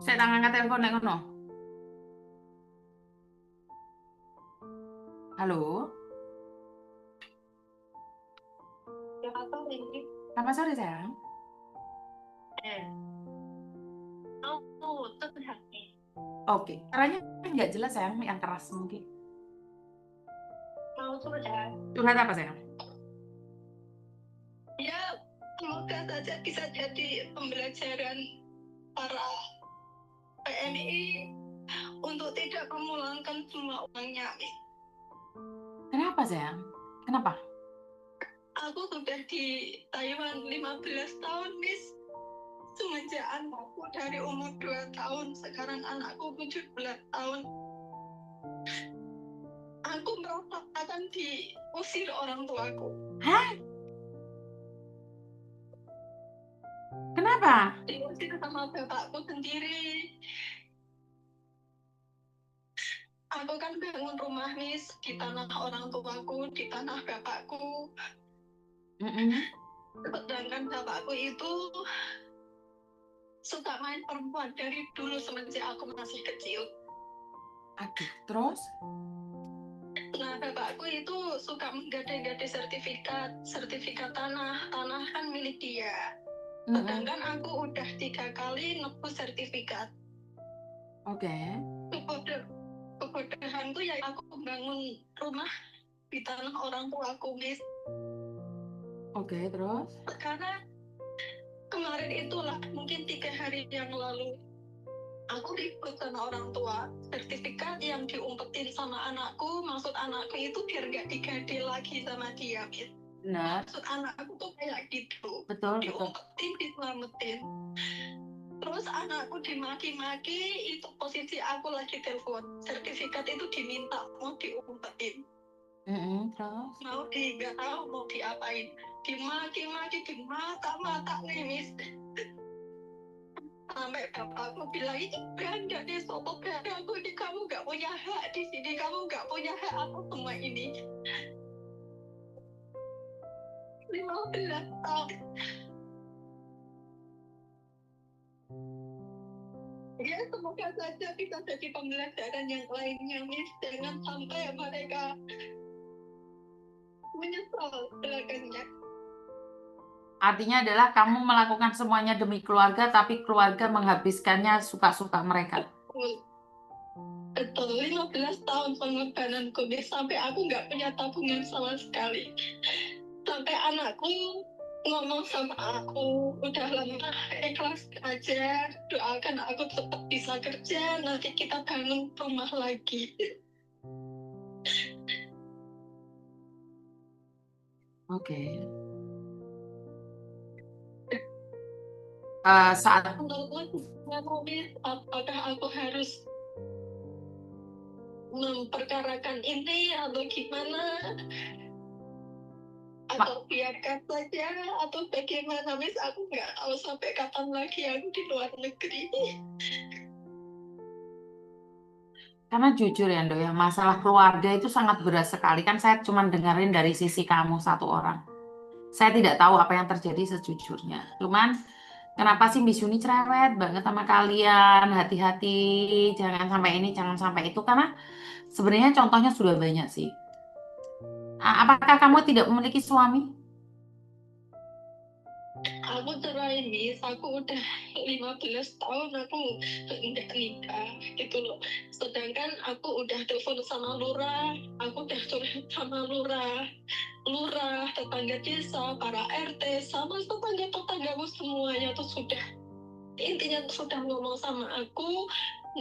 Saya tak ngangkat telepon nek ngono. Halo, Ya apa ini? selamat sore sayang. Terlihat nih. Oke, caranya nggak jelas sayang, yang keras mungkin. Mau curhat. Curhat apa sayang? Ya, semoga saja bisa jadi pembelajaran para PNI untuk tidak memulangkan semua uangnya. Kenapa sayang? Kenapa? Aku sudah di Taiwan 15 tahun, Miss. Semenjak anakku dari umur 2 tahun, sekarang anakku 17 tahun. Aku merasa akan diusir orang tuaku. Hah? Kenapa? Diusir sama bapakku sendiri. Aku kan bangun rumah, Miss, di tanah orang tuaku, di tanah bapakku. Mm-mm. Sedangkan bapakku itu suka main perempuan dari dulu semenjak aku masih kecil. Aduh, terus? Nah, bapakku itu suka menggadai-gadai sertifikat tanah. Tanah kan milik dia. Mm-mm. Sedangkan aku udah 3 kali nebus sertifikat. Oke. Kebodohanku ya aku bangun rumah di tanah orang tuaku, Miss. Oke, terus? Karena kemarin itulah mungkin 3 hari yang lalu aku ribut sama orang tua. Sertifikat yang diumpetin sama anakku, maksud anakku itu biar gak digade lagi sama dia, Miss. Benar. Maksud anakku tuh kayak gitu. Betul, betul. Diumpetin, diselamatin. Terus anakku dimaki-maki, itu posisi aku lagi telepon. Sertifikat itu diminta, mau diumpetin. Mm-mm, terus? Mau nggak tahu mau diapain. Dimaki-maki, di mata-mata nih, Miss. Sampai bapakku bilang, ini beranda deh, sopo beranda aku ini, kamu gak punya hak di sini, kamu gak punya hak apa semua ini. 15 tahun. Ya, semoga saja bisa jadi pembelajaran yang lainnya, Miss. Jangan sampai mereka menyesal belakangnya. Artinya adalah kamu melakukan semuanya demi keluarga, tapi keluarga menghabiskannya suka-suka mereka. Betul, 15 tahun pengorbananku, Miss. Sampai aku nggak punya tabungan sama sekali. Sampai anakku ngomong sama aku, udah lama ikhlas aja, doakan aku tetap bisa kerja, nanti kita bangun rumah lagi. Oke. Saat Menurutmu aku, Miss, apakah aku harus memperkarakan ini atau gimana, atau biarkan saja, atau bagaimana, Miss? Aku nggak tahu sampai kapan lagi aku di luar negeri. Karena jujur ya, Ndo, ya, masalah keluarga itu sangat berat sekali. Kan saya cuma dengerin dari sisi kamu satu orang. Saya tidak tahu apa yang terjadi sejujurnya. Cuman kenapa sih Mbak Yuni cerewet banget sama kalian? Hati-hati, jangan sampai ini, jangan sampai itu. Karena sebenarnya contohnya sudah banyak sih. Apakah kamu tidak memiliki suami? Aku cerai, Miss. Aku udah 15 tahun aku nggak nikah gitu loh. Sedangkan aku udah telepon sama lurah, aku udah curhat sama lurah, tetangga desa, para RT, sama tetangga-tetanggaku semuanya tuh sudah, intinya sudah ngomong sama aku,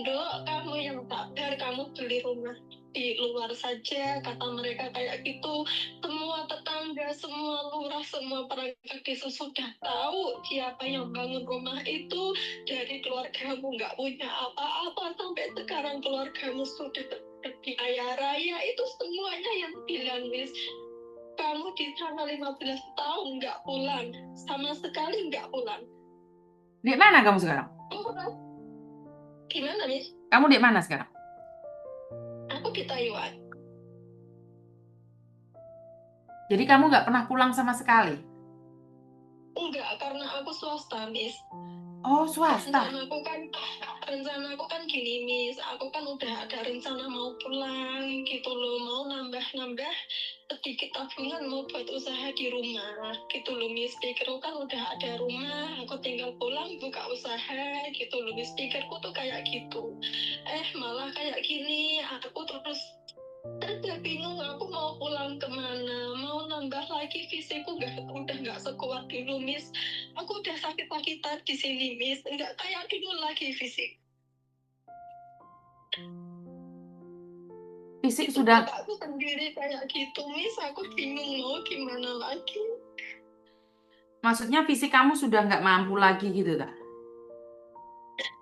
Dok, kamu yang sabar, kamu beli rumah di luar saja, kata mereka kayak gitu. Semua tetangga, semua lurah, semua perangkat desa sudah tahu siapa yang bangun rumah itu. Dari keluargamu nggak punya apa-apa, sampai sekarang keluargamu sudah di kaya raya, itu semuanya yang bilang, Miss. Kamu di sana 15 tahun nggak pulang, sama sekali nggak pulang. Di mana kamu sekarang? Gimana, Miss? Kamu di mana sekarang? Aku di Taiwan. Jadi kamu nggak pernah pulang sama sekali? Enggak, karena aku swasta, Miss. Oh, swasta. Rencanaku kan rencana aku kan gini, Miss. Aku kan udah ada rencana mau pulang gitu loh, mau nambah-nambah sedikit tabungan mau buat usaha di rumah gitu loh, Miss. Pikirku kan udah ada rumah, aku tinggal pulang buka usaha gitu loh, Miss. Pikirku tuh kayak gitu. Malah kayak gini, aku terus udah bingung aku mau pulang kemana, mau nambah lagi fisikku udah nggak sekuat dulu, Miss. Aku udah sakit-sakitan di sini, Miss. Nggak kayak dulu lagi fisik. Fisik Itu sudah, bapakku sendiri kayak gitu, Miss. Aku bingung mau gimana lagi. maksudnya fisik kamu sudah nggak mampu lagi gitu tak?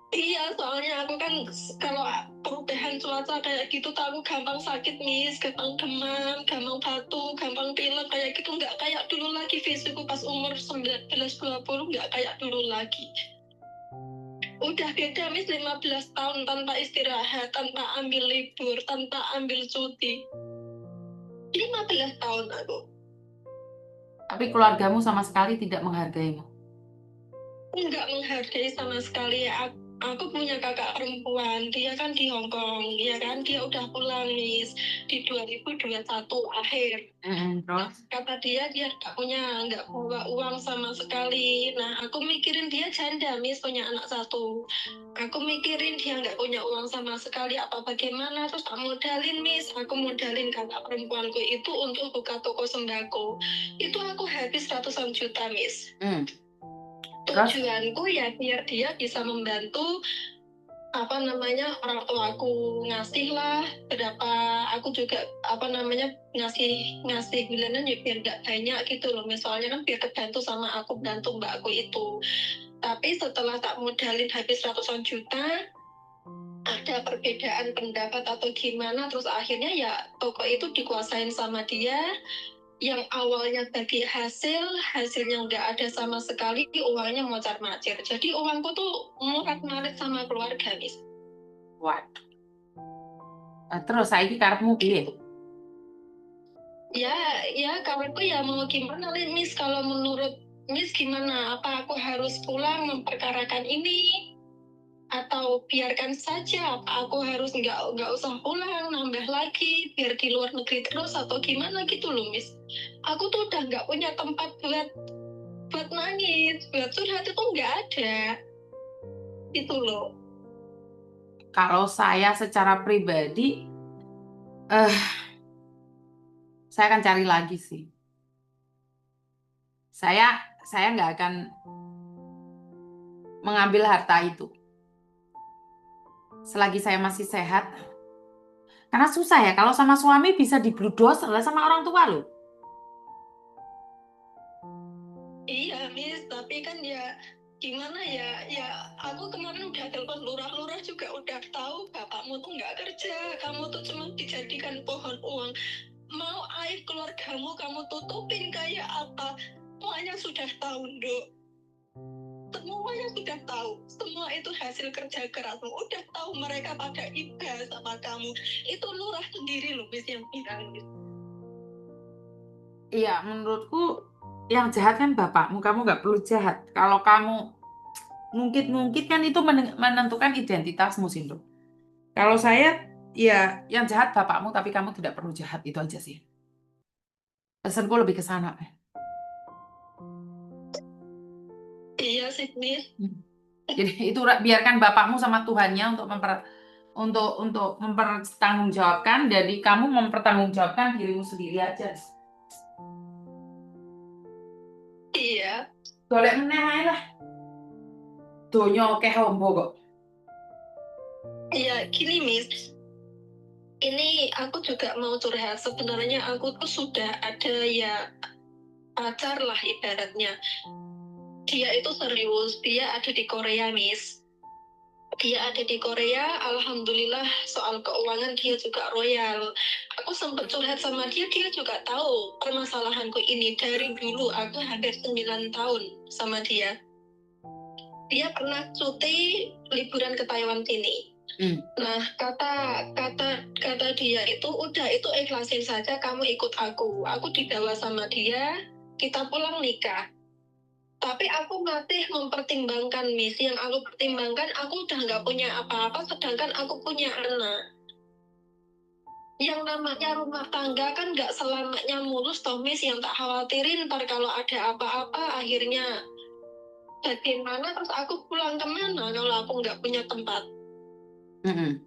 Iya, soalnya aku kan kalau perubahan cuaca kayak gitu tuh aku gampang sakit, Miss, gampang demam, gampang batuk, gampang pilek kayak gitu. Nggak kayak dulu lagi fisikku pas umur 19-20, nggak kayak dulu lagi. Udah beda, Miss, 15 tahun tanpa istirahat, tanpa ambil libur, tanpa ambil cuti. 15 tahun aku. Tapi keluargamu sama sekali tidak menghargaimu. Nggak menghargai sama sekali. Aku punya kakak perempuan, dia kan di Hong Kong, ya kan, dia udah pulang, Miss, di 2021 akhir. Terus? Kata dia nggak bawa uang sama sekali. Nah, aku mikirin dia janda, Miss, punya anak satu. Aku mikirin dia nggak punya uang sama sekali, apa bagaimana, terus tak modalin, Miss. Aku modalin kakak perempuanku itu untuk buka toko sembako. Itu aku habis ratusan juta, Miss. Terus? Tujuanku ya biar dia bisa membantu orang tuaku, ngasih lah berapa, aku juga ngasih bulanan ya biar nggak banyak gitu loh, misalnya kan biar kebantu sama aku bantu mbakku itu. Tapi setelah tak modalin habis ratusan juta, ada perbedaan pendapat atau gimana, terus akhirnya ya toko itu dikuasain sama dia. Yang awalnya bagi hasilnya nggak ada sama sekali, uangnya mocar-macir. Jadi uangku tuh murat-marit sama keluarga, Miss. Waduh. Terus saiki karepmu piye? Ya kawanku ya mau gimana, Miss? Kalau menurut Miss gimana? Apa aku harus pulang memperkarakan ini? Atau biarkan saja? Apa aku harus nggak usah pulang, nambah lagi, biar di luar negeri terus atau gimana gitu loh, Miss? Aku tuh udah nggak punya tempat buat nangis, buat curhat itu nggak ada. Itu loh. Kalau saya secara pribadi, saya akan cari lagi sih. Saya nggak akan mengambil harta itu selagi saya masih sehat. Karena susah ya, kalau sama suami bisa dibludos sama orang tua loh. Iya, Miss, tapi kan ya gimana ya aku kemarin udah telepon lurah juga udah tahu bapakmu tuh nggak kerja, kamu tuh cuma dijadikan pohon uang. Mau aib keluargamu kamu tutupin kayak apa? Semuanya sudah tahu, Dok. Semuanya sudah tahu. Semua itu hasil kerja kerasmu. Udah tahu mereka pada iba sama kamu. Itu lurah sendiri loh, Miss, yang bilang. Iya, menurutku yang jahat kan bapakmu, kamu nggak perlu jahat. Kalau kamu ngungkit-ngungkit kan itu menentukan identitasmu sih, Nduk. Kalau saya, ya yang jahat bapakmu, tapi kamu tidak perlu jahat, itu aja sih. Pesanku lebih ke sana. Iya sih, Miss. Jadi itu biarkan bapakmu sama Tuhannya untuk mempertanggungjawabkan, jadi kamu mempertanggungjawabkan dirimu sendiri aja. Iya. Golek meneh ae lah. Donya akeh ombo kok. Iya, gini, Miss. Ini aku juga mau curhat. Sebenarnya aku tuh sudah ada ya pacar lah ibaratnya. Dia itu serius, dia ada di Korea, Miss. Dia ada di Korea, alhamdulillah soal keuangan dia juga royal. Aku sempat curhat sama dia, dia juga tahu permasalahanku ini. Dari dulu aku hampir 9 tahun sama dia. Dia pernah cuti liburan ke Taiwan sini. Nah, kata dia itu udah, itu ikhlasin saja, kamu ikut aku dibawa sama dia, kita pulang nikah. Tapi aku masih mempertimbangkan, Miss. Yang aku pertimbangkan, aku udah nggak punya apa-apa, sedangkan aku punya anak. Yang namanya rumah tangga kan nggak selamanya mulus, toh, Miss. Yang tak khawatirin, ntar kalau ada apa-apa, akhirnya bagaimana, terus aku pulang kemana kalau aku nggak punya tempat. Mm-mm.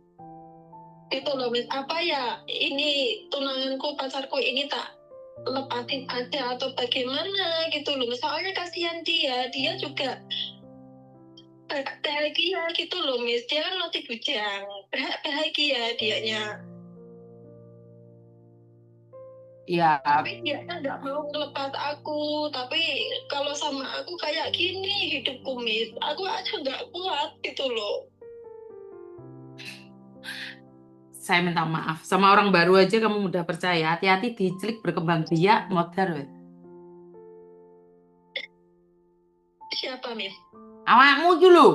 Itu loh, Miss. Apa ya, ini tunanganku, pacarku ini tak lepasin aja atau bagaimana gitu loh. Soalnya kasihan dia juga bahagia gitu loh, Miss. Dia kan roti bujang, bahagia dianya. Ya, Tapi dia kan nggak mau ngelepas aku. Tapi kalau sama aku kayak gini hidupku, Miss. Aku aja nggak kuat gitu loh. saya minta maaf. Sama orang baru aja kamu mudah percaya. Hati-hati dicelik berkembang biak modar we. Siapa, Miss? Awakmu iki lho.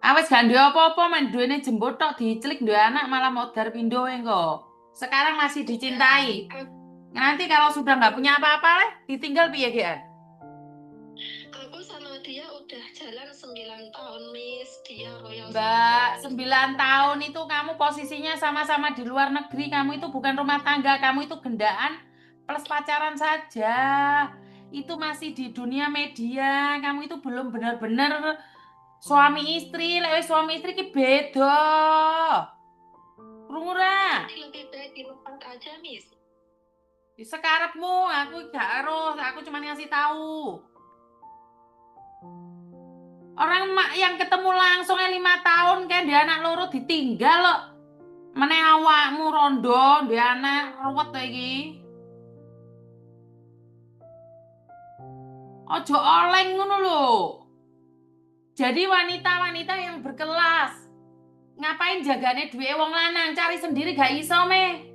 Awes gak duwe apa-apa main duwene jembut tok dicelik duwe anak malah modar pindho engko. Sekarang masih dicintai. Nanti kalau sudah nggak punya apa-apa leh, ditinggal piye gean? Aku sama dia udah jalan 9 tahun, Miss. Dia royal Mbak, sama 9 tahun itu kamu posisinya sama-sama di luar negeri. Kamu itu bukan rumah tangga, kamu itu gendaan plus pacaran saja. Itu masih di dunia media. Kamu itu belum benar-benar suami istri. Lek wis suami istri ki beda. Krungu ra? Jadi lebih baik dilepas aja, Miss. Sekarepmu, aku gak harus. Aku cuma ngasih tahu. Orang mak yang ketemu langsung 5 tahun kan dia anak loro ditinggal loh. Meneh awakmu rondo dia anak ruwet to iki. Ojo oleng ngono lho. Jadi wanita-wanita yang berkelas. Ngapain jagane duwe wong lanang, cari sendiri gak iso meh.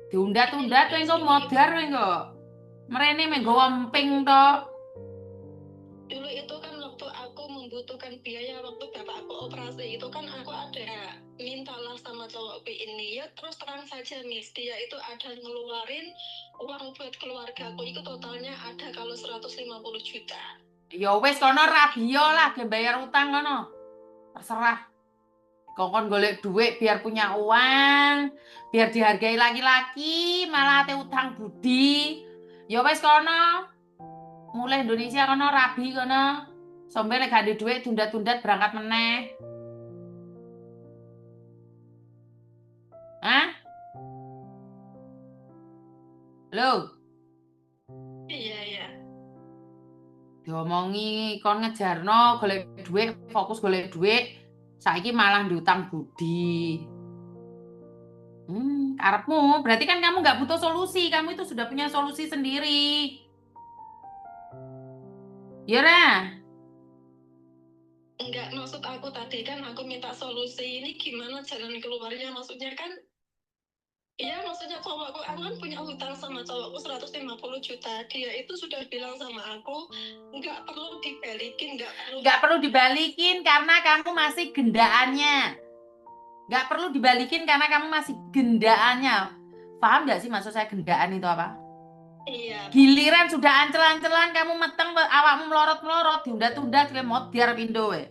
Diundat-undat kowe engko modar kowe engko. Mrene meh nggawa emping to. Dulu itu kan waktu aku membutuhkan biaya waktu bapak aku operasi itu kan aku ada mintalah sama cowokku ini, ya terus terang saja, Miss, dia itu ada ngeluarin uang buat keluargaku itu totalnya ada kalau 150 juta. Ya wis kono rabio lah ge bayar utang kono. Terserah. Kongkon golek duit biar punya uang, biar dihargai laki-laki, malah ate utang budi. Ya wis kono. Mulai Indonesia kono rabi kono. Sampai lek gak ada duit tunda-tunda berangkat meneh. Hah? Lho, Iya, iya. diomongi kon ngejarno golek duit, fokus golek duit. Saiki malah diutang budi. Karepmu, berarti kan kamu nggak butuh solusi, kamu itu sudah punya solusi sendiri. Ya Ra? Enggak, maksud aku tadi kan aku minta solusi ini gimana jalan keluarnya, maksudnya kan iya, maksudnya cowokku, aku kan punya hutang sama cowokku 150 juta. Dia itu sudah bilang sama aku, nggak perlu dibalikin, Nggak perlu dibalikin karena kamu masih gendaannya. Nggak perlu dibalikin karena kamu masih gendaannya. Paham nggak sih maksud saya gendaan itu apa? Iya. Giliran sudah ancel-ancelan kamu meteng awakmu melorot-melorot diundat-undat kowe modiar pindo we.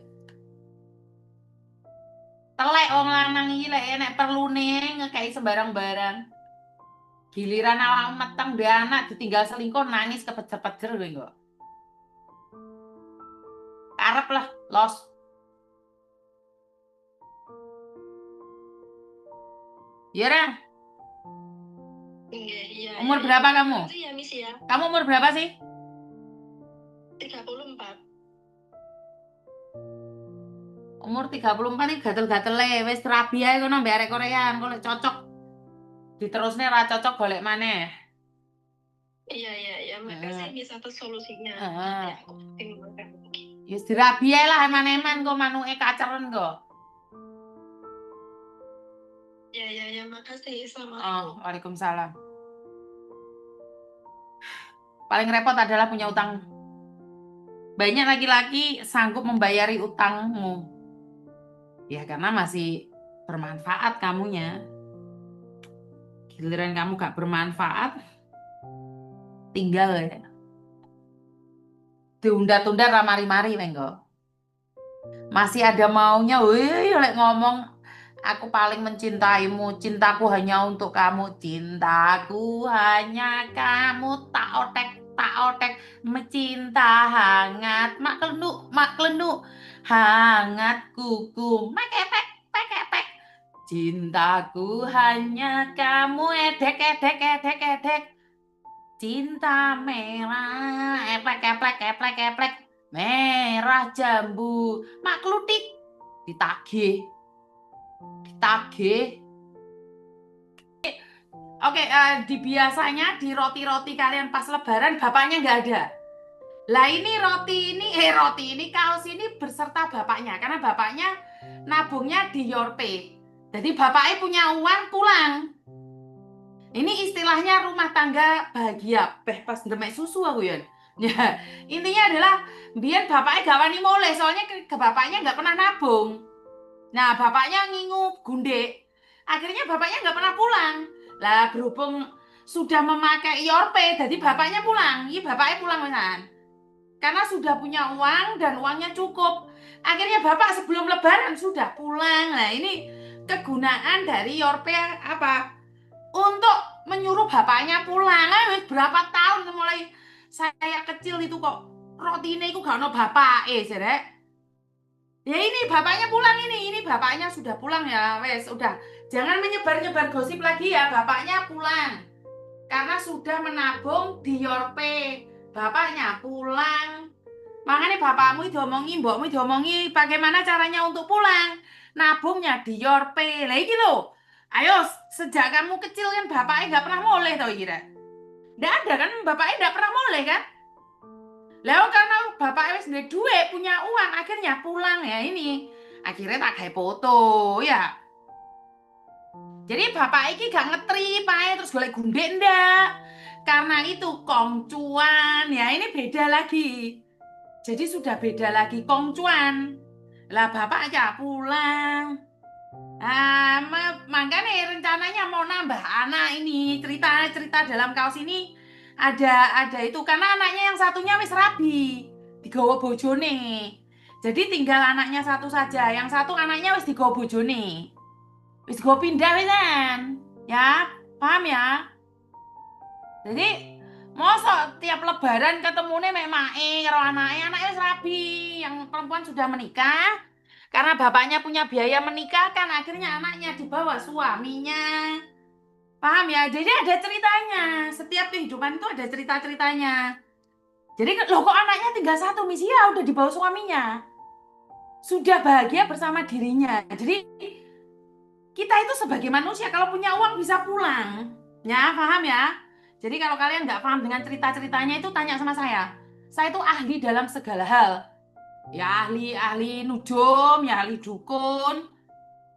Telek wong lanang iki lek enek perlune ngekei sembarang barang. Giliran awakmu meteng duwe anak ditinggal selingkuh nangis kepejer-pejer kowe kok. Karep lah, los. Ya Ra? Iya, Umur iya, berapa iya. kamu? Makasih ya, Miss ya. Kamu umur berapa sih? 34. Umur 34 iki gatel-gatel wis rabi ae kono mbek arek Koreaan, golek cocok. Diterusne ra cocok golek maneh. Iya, iya, iya. Makasih Miss atas solusinya. Nanti Heeh. aku pertimbangkan lagi. Ya dirabi ae lah eman-eman kok manuke kaceren kok. Iya, iya, iya. Makasih. Oh, Assalamualaikum. Waalaikumsalam. Paling repot adalah punya utang. Banyak laki-laki sanggup membayari utangmu. Ya karena masih bermanfaat kamunya. Giliran kamu gak bermanfaat, tinggal ya. diunda-tunda ramari-mari mengko. Masih ada maunya, wih, lek ngomong aku paling mencintaimu, cintaku hanya untuk kamu, cintaku hanya kamu, tak otek, mencinta hangat, mak kelenduk, hangat kuku, mek epek, pek epek, cintaku hanya kamu, edek, edek, edek, edek, cinta merah, eplek, eplek, eplek, eplek, merah jambu, mak klutik, ditagih, ditagih. Oke, di biasanya di roti-roti kalian pas lebaran bapaknya nggak ada. Lah ini roti ini kaos ini berserta bapaknya karena bapaknya nabungnya di Yorpe. Jadi bapaknya punya uang pulang. Ini istilahnya rumah tangga bahagia. Pas ndemek susu aku ya. Ya, intinya adalah biar bapaknya gak wani mulai soalnya ke bapaknya nggak pernah nabung. Nah, bapaknya ngingu gunde. Akhirnya bapaknya nggak pernah pulang. Lah berhubung sudah memakai Yorpe, jadi bapaknya pulang. Iya, bapaknya pulang kan. Karena sudah punya uang dan uangnya cukup. Akhirnya bapak sebelum lebaran sudah pulang. Nah, ini kegunaan dari Yorpe apa? Untuk menyuruh bapaknya pulang. Berapa tahun mulai saya kecil itu kok roti ini gak ono bapak Sedek. Ya ini bapaknya pulang ini bapaknya sudah pulang ya, wes udah. Jangan menyebar-nyebar gosip lagi ya, bapaknya pulang. Karena sudah menabung di Yorpe. Bapaknya pulang. Makanya bapakmu diomongi, mbokmu diomongi bagaimana caranya untuk pulang. Nabungnya di Yorpe. Lah iki lho. Ayo, sejak kamu kecil kan bapaknya nggak pernah moleh tau kira. Nggak ada kan, bapaknya nggak pernah moleh kan. Lalu karena bapaknya wis duwe duit, punya uang, akhirnya pulang ya ini. Akhirnya tak kayak foto ya. Jadi bapak iki gak ngetri pae terus golek gunde ndak. Karena itu kongcuan ya ini beda lagi. Jadi sudah beda lagi kongcuan. Lah bapak aja pulang. Makanya rencananya mau nambah anak ini cerita dalam kaos ini ada itu karena anaknya yang satunya wis rabi digawa bojone. Jadi tinggal anaknya satu saja. Yang satu anaknya wis digawa bojone. Wis digawa pindah wisan. Ya, paham ya? Jadi mosok tiap lebaran ketemunya mek mae karo anaknya wis rabi, yang perempuan sudah menikah. Karena bapaknya punya biaya menikah kan akhirnya anaknya dibawa suaminya. Paham ya? Jadi ada ceritanya. Setiap kehidupan itu ada cerita-ceritanya. Jadi loh kok anaknya tinggal satu misi ya udah dibawa suaminya. Sudah bahagia bersama dirinya. Jadi kita itu sebagai manusia kalau punya uang bisa pulang. Ya, paham ya? Jadi kalau kalian nggak paham dengan cerita-ceritanya itu tanya sama saya. Saya itu ahli dalam segala hal. Ya ahli nujum, ya ahli dukun,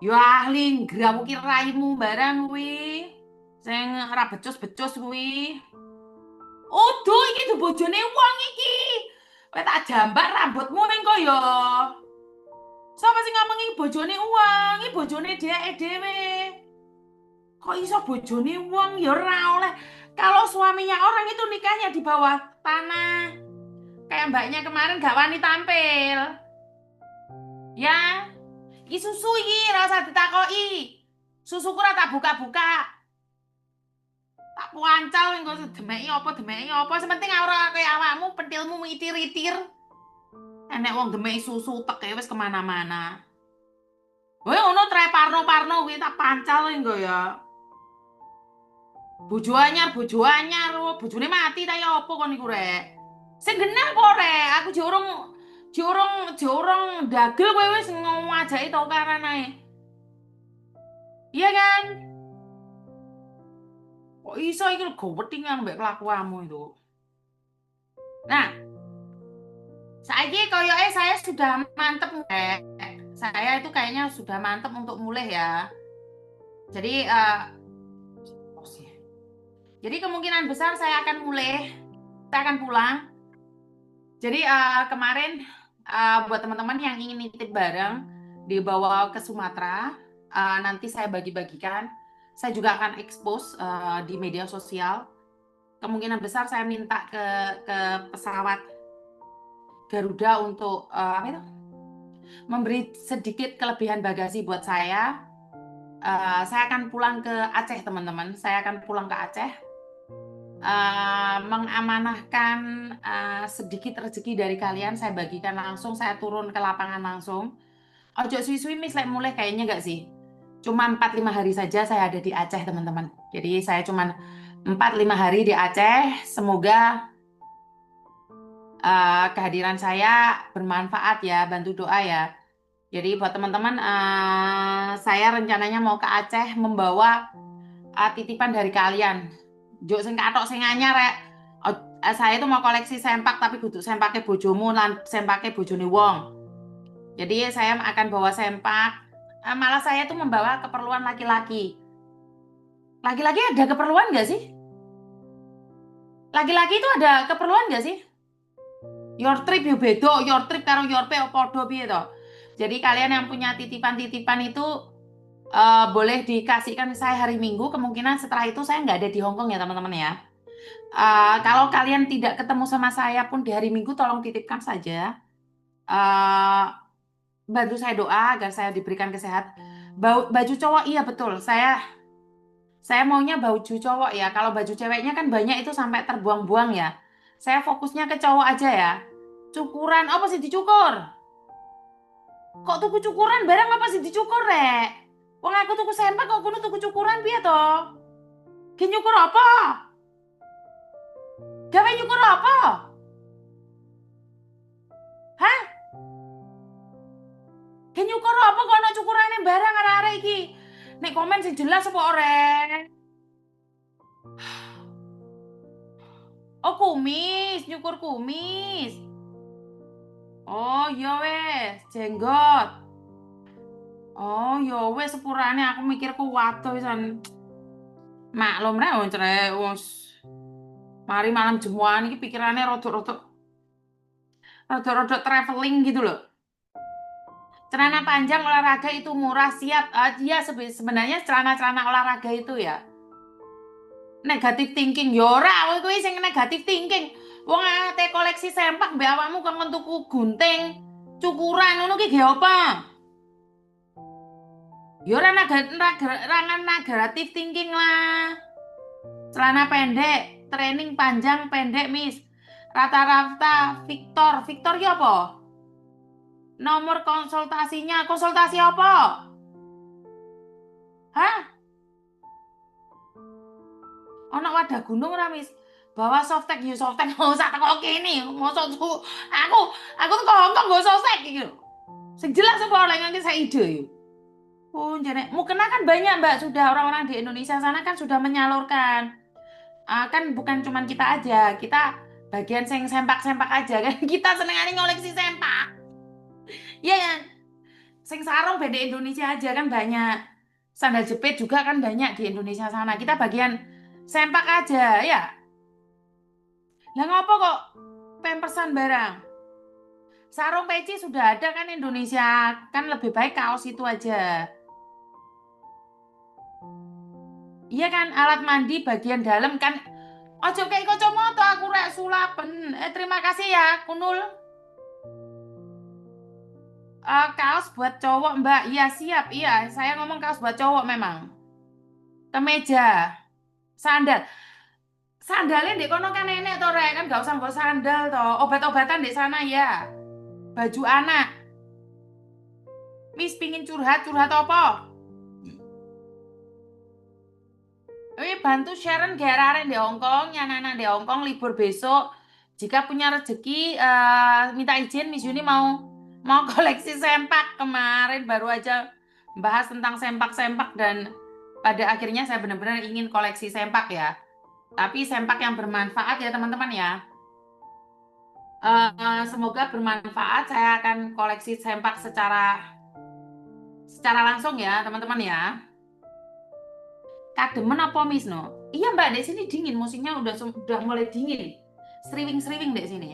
ya ahli ngrawuki raimu barang kuwi. Sing ora becus-becus kuwi. Odo iki tuh bojone wong iki. Kowe tak jambar rambutmu engko ya. Sapa sing ngomongi bojone wong, iki bojone dhek dhewe. Kok iso bojone wong ya ora oleh. Kalau suaminya orang itu nikahnya di bawah tanah. Kayak mbaknya kemarin gak wani tampil. Ya, iki susu iki ora usah ditakoki. Susuku ora tak buka-buka. Tak puancal engko demeki apa sementing ora kaya awakmu pentilmu itir-itir. Enek wong demeki susu teke wis kemana-mana. Kowe ngono tre parno-parno kuwi tak pancal engko ya. Bojo anyar, bojone mati ta ya apa kon iku rek. Sing genah apa rek? Aku jorong dagel kowe wis ngajaki tau karan ae. Iya kan? Kok iso iki gowedhingan mbek kelakuanmu itu. Nah, saiki koyoke saya sudah mantep rek. Saya itu kayaknya sudah mantep untuk mulai ya. Jadi jadi kemungkinan besar saya akan mulai, saya akan pulang. Jadi kemarin buat teman-teman yang ingin nitip barang dibawa ke Sumatera, nanti saya bagi-bagikan. Saya juga akan expose di media sosial. Kemungkinan besar saya minta ke pesawat Garuda untuk apa itu? Memberi sedikit kelebihan bagasi buat saya. Saya akan pulang ke Aceh, teman-teman. Saya akan pulang ke Aceh, mengamanahkan sedikit rezeki dari kalian. Saya bagikan langsung, saya turun ke lapangan langsung. Ojo suwi-suwi mis lek mulai kayaknya nggak sih. Cuma 4-5 hari saja saya ada di Aceh, teman-teman. Jadi saya cuma 4-5 hari di Aceh. Semoga kehadiran saya bermanfaat ya, bantu doa ya. Jadi buat teman-teman, saya rencananya mau ke Aceh membawa titipan dari kalian. Juk sing katok sing anyar rek. Saya itu mau koleksi sempak tapi kudu sempake bojomu lan sempake bojone wong. Jadi saya akan bawa sempak. Malah saya tuh membawa keperluan laki-laki. Laki-laki ada keperluan nggak sih? Laki-laki itu ada keperluan nggak sih? Your trip yo bedo, your trip karo your pay podo piye to. Jadi kalian yang punya titipan-titipan itu boleh dikasihkan saya hari Minggu. Kemungkinan setelah itu saya nggak ada di Hong Kong ya teman-teman ya. Kalau kalian tidak ketemu sama saya pun di hari Minggu, tolong titipkan saja. Eh, Bantu saya doa agar saya diberikan kesehatan. Baju cowok, iya betul. Saya maunya baju cowok ya. Kalau baju ceweknya kan banyak itu sampai terbuang-buang ya. Saya fokusnya ke cowok aja ya. Cukuran, apa sih dicukur? Kok tuku cukuran barang apa sih dicukur rek? Wong aku tuku sempak kok kudu tuku cukuran piye to? Ki nyukur apa? Gawe nyukur apa? Hah? Ki nyukur apa kok ana cukurane barang arek-arek iki? Nek komen sing jelas apa ora? Oh kumis, nyukur kumis. Oh iya wes, jenggot. Oh iya wes sepurane aku mikirku waduh wisan. Maklum rek wong cerek wong mari malam jemuan iki pikirane rada-rada traveling gitu loh. Celana panjang olahraga itu murah siap. Iya sebenarnya celana-celana olahraga itu ya. Negatif thinking ya ora kowe kuwi sing negatif thinking. Wong ate koleksi sempak mbek awakmu kok tuku gunting, cukuran ngono ki ge apa? Ya ora negatif thinking lah. Celana pendek, training panjang pendek, Miss. Rata-rata Victor. Victor ki apa? Nomor konsultasinya, konsultasi apa? Hah? Ono wadah gunung ora, Miss? Bawa softtek, yo softtek mau sak teko kene. Mosok aku tuh kok nggo softtek iki lho. Sing jelas apa oleh nganti saya ide yo. Oh, jadi mukena kan banyak, Mbak. Sudah orang-orang di Indonesia sana kan sudah menyalurkan. Kan bukan cuman kita aja. Kita bagian sing sempak-sempak aja kan. Kita senengane ngoleksi sempak. Iya ya. Sing sarung beda Indonesia aja kan banyak. Sandal jepit juga kan banyak di Indonesia sana. Kita bagian sempak aja ya. Lah ngopo kok pempersan barang? Sarung peci sudah ada kan Indonesia. Kan lebih baik kaos itu aja. Iya kan alat mandi bagian dalam kan. Ojo kayak kacamata aku rek sulapen. Terima kasih ya Kunul. Kaos buat cowok Mbak. Iya siap. Iya saya ngomong kaos buat cowok memang. Kemeja, sandal. Sandalnya di kono kan nenek toh rek kan gak usah bawa sandal toh. Obat-obatan di sana ya. Baju anak. Miss pingin curhat apa? Bantu Sharon Geraren di Hong Kong, anak-anak di Hong Kong libur besok. Jika punya rezeki, minta izin Miss Yuni mau koleksi sempak. Kemarin baru aja bahas tentang sempak-sempak dan pada akhirnya saya benar-benar ingin koleksi sempak ya. Tapi sempak yang bermanfaat ya teman-teman ya. Semoga bermanfaat. Saya akan koleksi sempak secara langsung ya teman-teman ya. Kademen apa Miss no? Iya Mbak, di sini dingin, musimnya udah mulai dingin. Sriwing-sriwing di sini.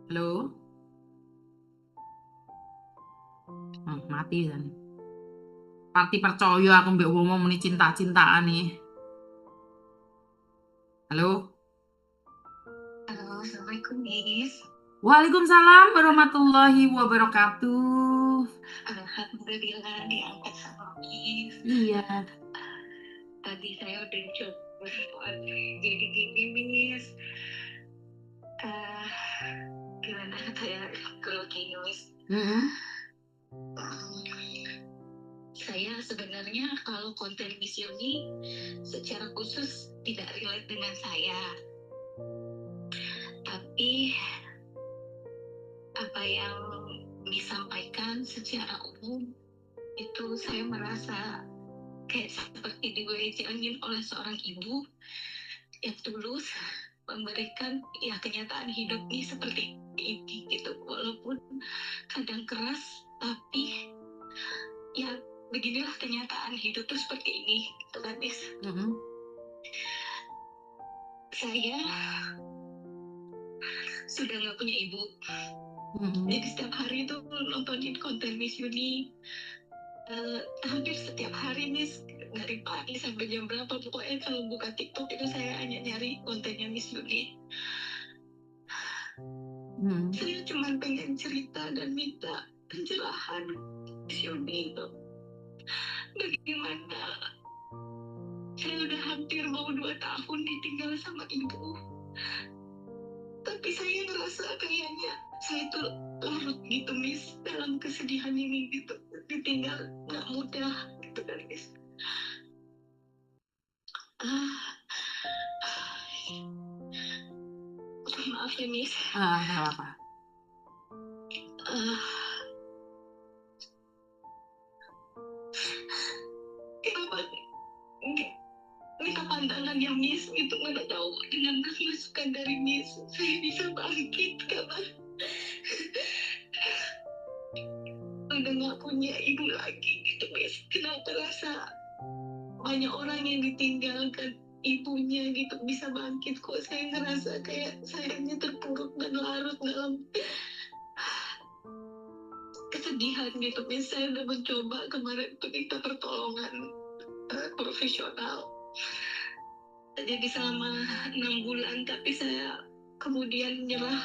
Halo? Mati kan. Pati percaya aku mbek wong muni cinta-cintaan nih. Halo? Assalamualaikum, Miss. Waalaikumsalam warahmatullahi wabarakatuh. Alhamdulillah diangkat sama Miss. Iya. Tadi saya udah coba jadi gini, Miss. Gimana saya grogi, Miss? Saya sebenarnya kalau konten Miss Yuni secara khusus tidak relate dengan saya. Tapi apa yang disampaikan secara umum itu saya merasa kayak seperti diwejangi oleh seorang ibu yang tulus memberikan ya kenyataan hidup ini seperti ini gitu, walaupun kadang keras tapi ya beginilah kenyataan hidup tuh seperti ini gitu kan, Miss. Saya sudah nggak punya ibu. Jadi setiap hari itu nontonin konten Miss Yuni, hampir setiap hari, Miss, dari pagi sampai jam berapa pokoknya kalau buka TikTok itu saya hanya nyari kontennya Miss Yuni. Saya cuma pengen cerita dan minta pencerahan Miss Yuni itu. Bagaimana saya udah hampir mau 2 tahun ditinggal sama ibu, tapi saya ngerasa kayaknya saya tuh larut gitu, Miss, dalam kesedihan ini gitu. Ditinggal nggak mudah gitu kan, Miss. Maaf ya, Miss. Nggak apa-apa. Kenapa ini kepantangannya Miss itu mana tahu dengan masukan dari Miss saya bisa bangkit karena udah nggak punya ibu lagi gitu, Miss. Kenapa rasa banyak orang yang ditinggalkan ibunya gitu bisa bangkit, kok saya ngerasa kayak sayanya terpuruk dan larut dalam kesedihan gitu, Miss. Saya udah mencoba kemarin untuk minta pertolongan profesional jadi selama 6 bulan, tapi saya kemudian nyerah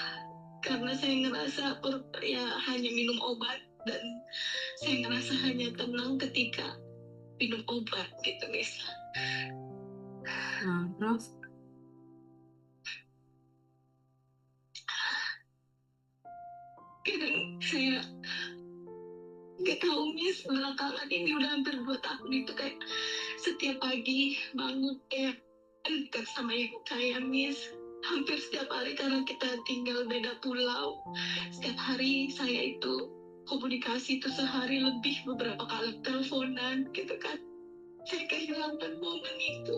karena saya ngerasa ya hanya minum obat dan saya ngerasa hanya tenang ketika minum obat gitu, Miss. Terus? Kadang saya nggak tahu, Miss, belakangan ini udah hampir 2 tahun itu kayak setiap pagi bangun kayak dekat sama ibu saya, Miss. Hampir setiap hari karena kita tinggal beda pulau. Setiap hari saya itu komunikasi itu sehari lebih beberapa kali teleponan gitu kan. Saya kehilangan momen itu.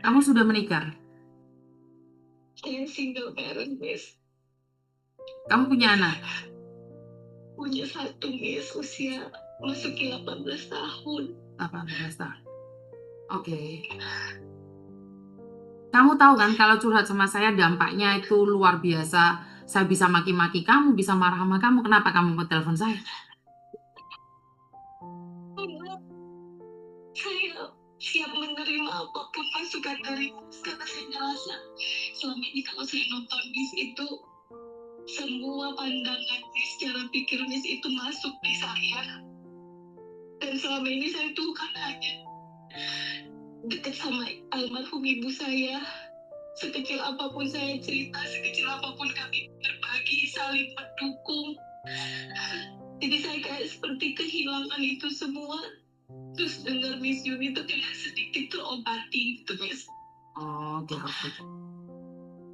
Kamu sudah menikah? Saya single parent, Miss. Kamu punya anak? Punya 1, Miss, usia masuki 18 tahun. 18 tahun. Oke. Kamu tahu kan kalau curhat sama saya dampaknya itu luar biasa. Saya bisa maki-maki kamu, bisa marah sama kamu. Kenapa kamu mau telepon saya? Saya siap menerima apapun masukan dari Miss karena saya ngerasa selama ini kalau saya nonton Miss itu semua pandangan Miss, cara pikir Miss itu masuk di saya. Dan selama ini saya tuh kan hanya dekat sama almarhum ibu saya. Sekecil apapun saya cerita, sekecil apapun kami berbagi, saling mendukung. Jadi saya kayak seperti kehilangan itu semua. Terus dengar Miss Yuni itu kayak sedikit terobati gitu, Miss. Oke.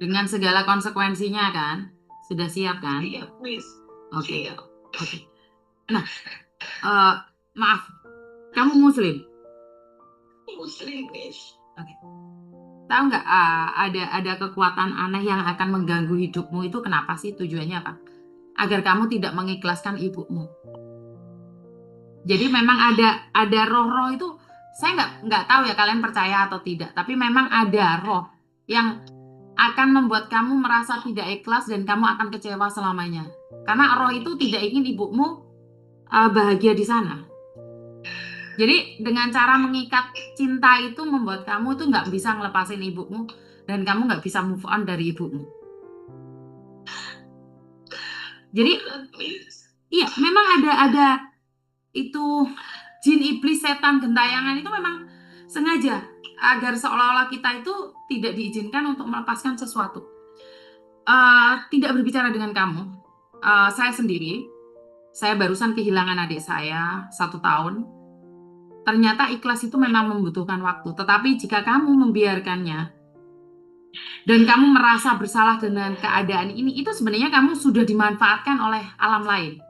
Dengan segala konsekuensinya kan? Sudah siap kan? Siap, Miss. Oke. Siap. Nah, maaf, kamu Muslim? Muslim, Miss. Oke. Tahu nggak ada kekuatan aneh yang akan mengganggu hidupmu itu kenapa sih? Tujuannya apa? Agar kamu tidak mengikhlaskan ibumu. Jadi memang ada roh-roh itu, saya nggak tahu ya kalian percaya atau tidak, tapi memang ada roh yang akan membuat kamu merasa tidak ikhlas dan kamu akan kecewa selamanya. Karena roh itu tidak ingin ibumu bahagia di sana. Jadi dengan cara mengikat cinta itu membuat kamu tuh nggak bisa ngelepasin ibumu dan kamu nggak bisa move on dari ibumu. Jadi Berat, Miss. iya, memang ada itu jin iblis setan gentayangan itu memang sengaja agar seolah-olah kita itu tidak diizinkan untuk melepaskan sesuatu. Tidak berbicara dengan kamu, saya sendiri, saya barusan kehilangan adik saya 1 tahun. Ternyata ikhlas itu memang membutuhkan waktu. Tetapi jika kamu membiarkannya dan kamu merasa bersalah dengan keadaan ini, itu sebenarnya kamu sudah dimanfaatkan oleh alam lain.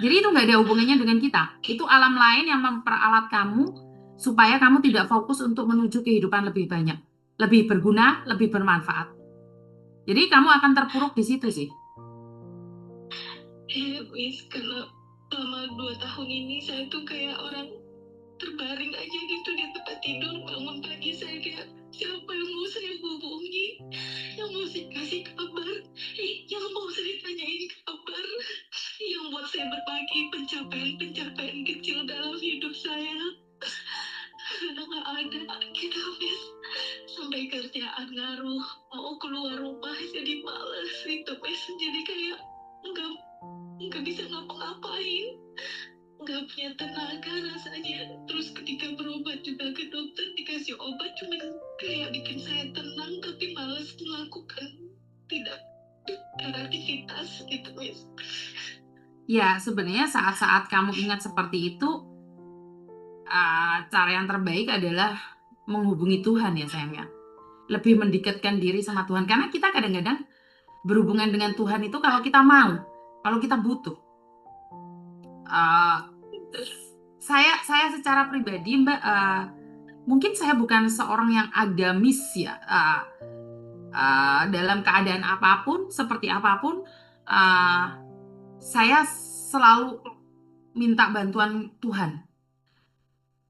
Jadi itu nggak ada hubungannya dengan kita. Itu alam lain yang memperalat kamu supaya kamu tidak fokus untuk menuju kehidupan lebih banyak, lebih berguna, lebih bermanfaat. Jadi kamu akan terpuruk di situ sih. Miss, karena selama 2 tahun ini saya tuh kayak orang terbaring aja gitu di tempat tidur. Bangun pagi saya kayak, siapa yang mau saya hubungi, yang mau saya kasih kabar, yang mau saya tanyain kabar, yang buat saya berbagi pencapaian kecil dalam hidup saya. Sudah nggak ada gitu, Miss. Sampai kerjaan ngaruh, mau keluar rumah jadi males gitu, Miss. Jadi kayak nggak bisa ngapa-ngapain, nggak punya tenaga rasanya. Terus ketika berobat juga ke dokter dikasih obat cuma kayak bikin saya tenang tapi males melakukan tidak aktivitas gitu, Miss. Ya, sebenarnya saat-saat kamu ingat seperti itu, cara yang terbaik adalah menghubungi Tuhan ya sayangnya. Lebih mendekatkan diri sama Tuhan. Karena kita kadang-kadang berhubungan dengan Tuhan itu kalau kita mau, kalau kita butuh. Uh, saya secara pribadi, Mbak, mungkin saya bukan seorang yang agamis ya. Dalam keadaan apapun, seperti apapun, saya selalu minta bantuan Tuhan.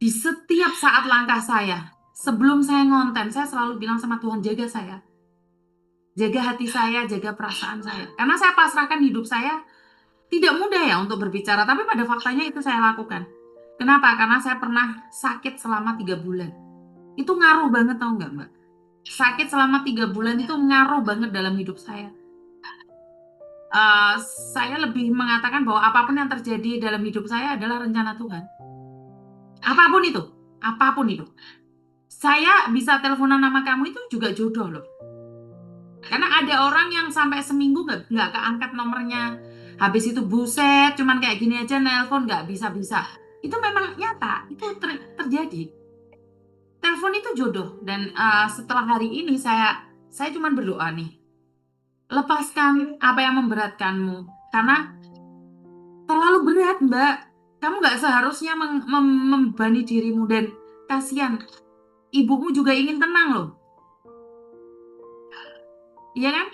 Di setiap saat langkah saya, sebelum saya ngonten, saya selalu bilang sama Tuhan, jaga saya. Jaga hati saya, jaga perasaan saya. Karena saya pasrahkan hidup saya, tidak mudah ya untuk berbicara, tapi pada faktanya itu saya lakukan. Kenapa? Karena saya pernah sakit selama 3 bulan. Itu ngaruh banget, tau nggak, Mbak? Sakit selama 3 bulan itu ngaruh banget dalam hidup saya. Eh, saya lebih mengatakan bahwa apapun yang terjadi dalam hidup saya adalah rencana Tuhan. Apapun itu, apapun itu. Saya bisa teleponan sama kamu itu juga jodoh loh. Karena ada orang yang sampai seminggu nggak keangkat nomornya. Habis itu buset, cuman kayak gini aja nelpon nggak bisa-bisa. Itu memang nyata, itu terjadi. Telepon itu jodoh. Dan setelah hari ini saya cuman berdoa nih. Lepaskan apa yang memberatkanmu. Karena terlalu berat, Mbak. Kamu nggak seharusnya membebani dirimu dan kasihan. Ibumu juga ingin tenang loh. Iya kan?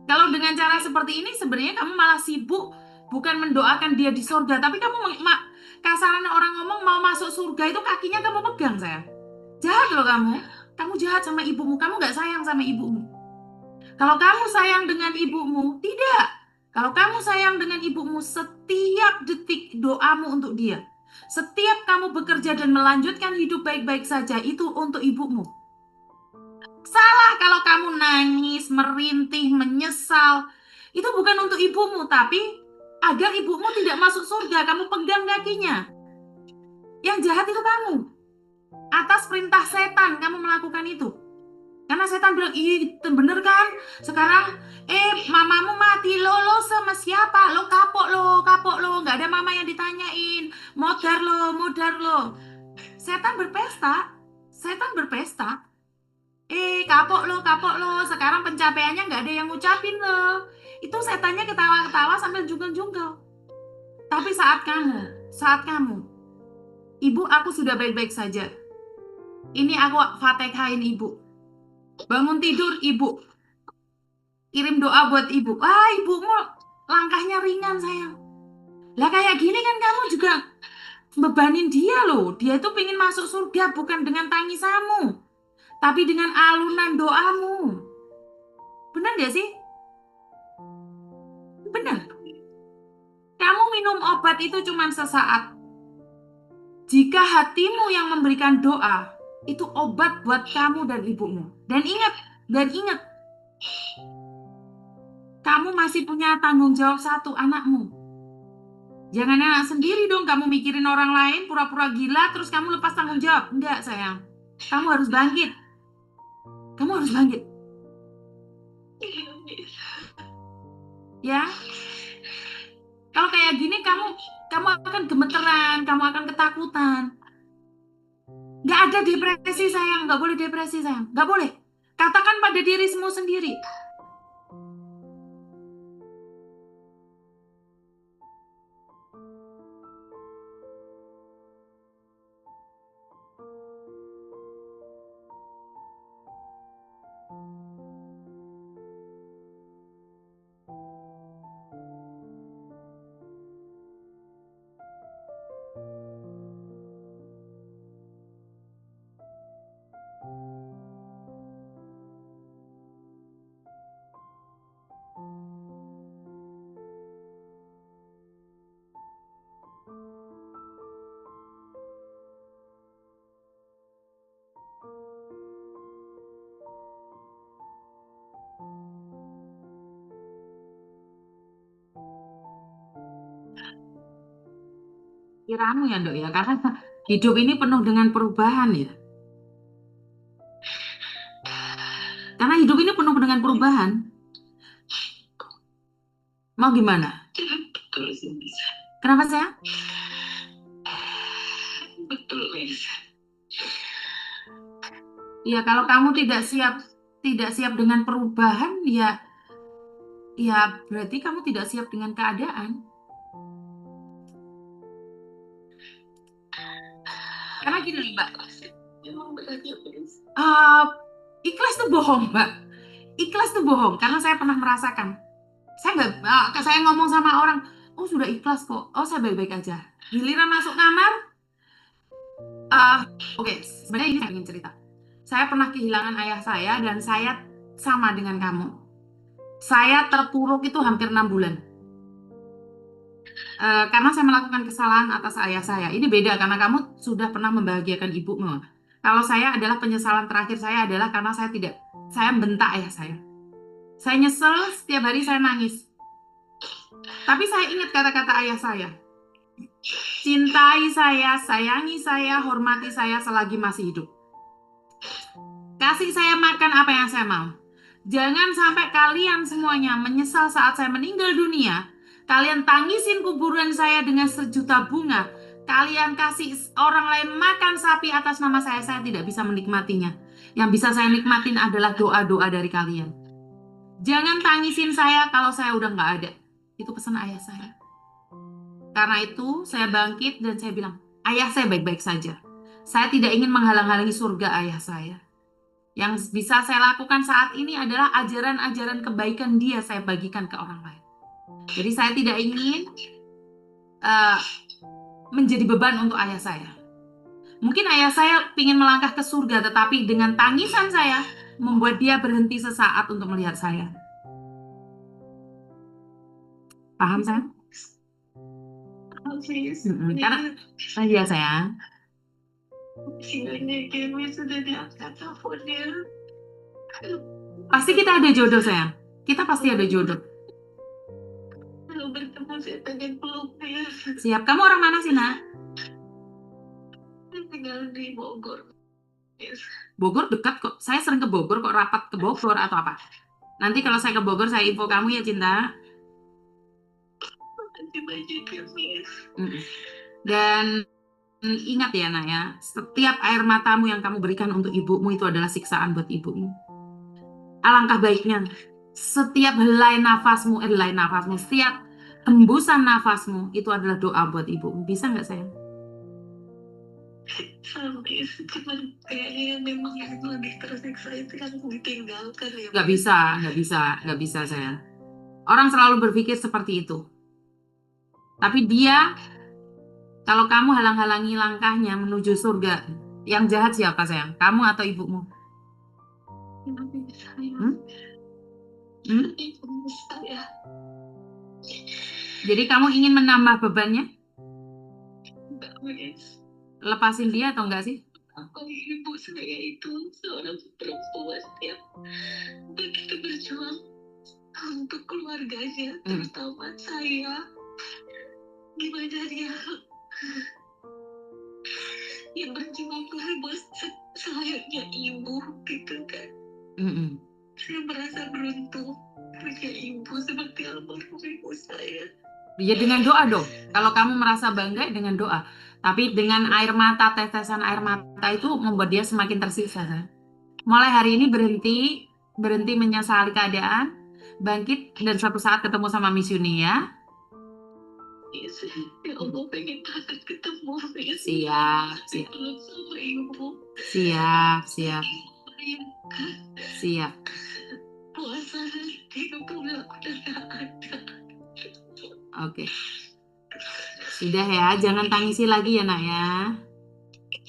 Kalau dengan cara seperti ini sebenarnya kamu malah sibuk bukan mendoakan dia di surga, tapi kamu kasarannya orang ngomong mau masuk surga itu kakinya kamu pegang saya. Jahat loh kamu. Kamu jahat sama ibumu. Kamu nggak sayang sama ibumu. Kalau kamu sayang dengan ibumu, tidak. Kalau kamu sayang dengan ibumu, setiap detik doamu untuk dia. Setiap kamu bekerja dan melanjutkan hidup baik-baik saja, itu untuk ibumu. Salah kalau kamu nangis, merintih, menyesal. Itu bukan untuk ibumu, tapi agar ibumu tidak masuk surga, kamu pegang kakinya. Yang jahat itu kamu. Atas perintah setan kamu melakukan itu. Karena setan bilang, ih bener kan? Sekarang, mamamu mati, lo sama siapa? Lo kapok lo. Nggak ada mama yang ditanyain. Modar lo. Setan berpesta. Kapok lo. Sekarang pencapaiannya nggak ada yang ngucapin lo. Itu setannya ketawa-ketawa sambil jungkel-jungkel. Tapi saat kamu, ibu aku sudah baik-baik saja. Ini aku fatikahin ibu. Bangun tidur ibu. Kirim doa buat ibu. Ibumu langkahnya ringan sayang. Lah kayak gini kan kamu juga bebanin dia loh. Dia itu pengen masuk surga bukan dengan tangisamu, tapi dengan alunan doamu. Benar gak sih? Benar. Kamu minum obat itu cuma sesaat. Jika hatimu yang memberikan doa, itu obat buat kamu dan ibumu. Dan ingat, kamu masih punya tanggung jawab satu, anakmu. Jangan anak sendiri dong, kamu mikirin orang lain, pura-pura gila, terus kamu lepas tanggung jawab. Enggak, sayang. Kamu harus bangkit. Kamu harus bangkit. Ya. Kalau kayak gini, kamu akan gemeteran, kamu akan ketakutan. Nggak ada depresi, sayang. Nggak boleh depresi, sayang. Nggak boleh. Katakan pada dirimu sendiri. Kiramu ya, Dok, ya. Karena hidup ini penuh dengan perubahan, ya. Karena hidup ini penuh dengan perubahan. Mau gimana? Betul sih, Miss. Kenapa, sayang? Betul, Miss. Ya, kalau kamu tidak siap dengan perubahan, ya berarti kamu tidak siap dengan keadaan. Karena gini, Mbak. Memang beratnya, Miss. Ikhlas tuh bohong, Mbak. Ikhlas tuh bohong, karena saya pernah merasakan. Saya ngomong sama orang, oh sudah ikhlas kok, oh saya baik-baik aja. Giliran masuk kamar, oke, sebenarnya ini saya ingin cerita. Saya pernah kehilangan ayah saya dan saya sama dengan kamu. Saya terpuruk itu hampir 6 bulan. Karena saya melakukan kesalahan atas ayah saya. Ini beda karena kamu sudah pernah membahagiakan ibumu. Kalau saya adalah penyesalan terakhir saya adalah karena saya bentak ayah saya. Saya nyesel, setiap hari saya nangis. Tapi saya ingat kata-kata ayah saya. Cintai saya, sayangi saya, hormati saya selagi masih hidup. Kasih saya makan apa yang saya mau. Jangan sampai kalian semuanya menyesal saat saya meninggal dunia. Kalian tangisin kuburan saya dengan sejuta bunga. Kalian kasih orang lain makan sapi atas nama saya tidak bisa menikmatinya. Yang bisa saya nikmatin adalah doa-doa dari kalian. Jangan tangisin saya kalau saya udah nggak ada. Itu pesan ayah saya. Karena itu saya bangkit dan saya bilang, ayah saya baik-baik saja. Saya tidak ingin menghalang-halangi surga ayah saya. Yang bisa saya lakukan saat ini adalah ajaran-ajaran kebaikan dia saya bagikan ke orang lain. Jadi saya tidak ingin menjadi beban untuk ayah saya. Mungkin ayah saya ingin melangkah ke surga, tetapi dengan tangisan saya membuat dia berhenti sesaat untuk melihat saya. Paham, sayang? Karena iya, sayang. Pasti kita ada jodoh, sayang. Kita pasti ada jodoh. Kalau bertemu saya pengen peluk dia. Siap. Kamu orang mana sih, Nak? Saya tinggal di Bogor. Yes. Bogor dekat kok. Saya sering ke Bogor kok, rapat ke Bogor atau apa. Nanti kalau saya ke Bogor, saya info kamu ya, Cinta. Nanti banyak ya, Miss. Dan ingat ya, Nak, ya, setiap air matamu yang kamu berikan untuk ibumu itu adalah siksaan buat ibumu. Alangkah baiknya setiap helai nafasmu, setiap hembusan nafasmu itu adalah doa buat ibumu. Bisa nggak, sayang? Sampai cuman kayaknya yang memang yang lebih tersiksa itu kan ditinggalkan ya. Nggak bisa, sayang. Orang selalu berpikir seperti itu. Tapi dia, kalau kamu halang-halangi langkahnya menuju surga, yang jahat siapa, sayang? Kamu atau ibumu? Ibu saya. Hmm? Ibu saya. Jadi kamu ingin menambah bebannya? Enggak, Miss. Lepasin dia atau enggak sih? Aku ibu saya itu seorang perempuan yang begitu berjuang untuk keluarganya, terutama saya. Gimana dia yang berjuang buat selayaknya ibu gitu kan. Saya merasa beruntung punya ibu seperti almarhum ibu saya. Ya dengan doa dong. Kalau kamu merasa bangga dengan doa. Tapi dengan air mata, tetesan air mata itu membuat dia semakin tersiksa. Kan? Mulai hari ini berhenti menyesali keadaan, bangkit dan suatu saat ketemu sama Miss Yuni ya. Yes. Ya Allah, pengen banget ketemu. Siap, siap. Sama ibu. Siap, siap. Siap. Puasa nanti udah gak ada. Oke. Sudah ya, jangan tangisi lagi ya nak ya.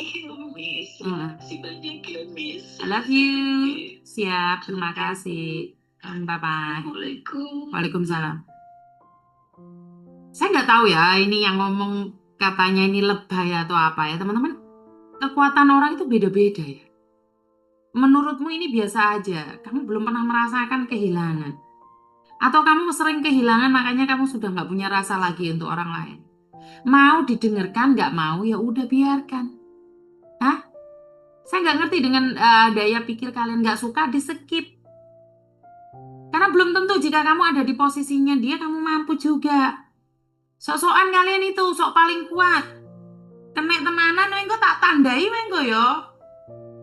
Iya, Miss. Terima banyak ya, Miss. I love you. Siap, terima kasih. Bye-bye. Waalaikumsalam. Saya nggak tahu ya, ini yang ngomong katanya ini lebay atau apa ya, teman-teman. Kekuatan orang itu beda-beda ya. Menurutmu ini biasa aja, kamu belum pernah merasakan kehilangan. Atau kamu sering kehilangan makanya kamu sudah nggak punya rasa lagi untuk orang lain. Mau didengarkan, nggak mau ya udah biarkan. Hah? Saya nggak ngerti dengan daya pikir kalian nggak suka di skip. Karena belum tentu jika kamu ada di posisinya dia kamu mampu juga. Sok-sokan kalian itu sok paling kuat. Kena temanan engko tak tandai engko yo.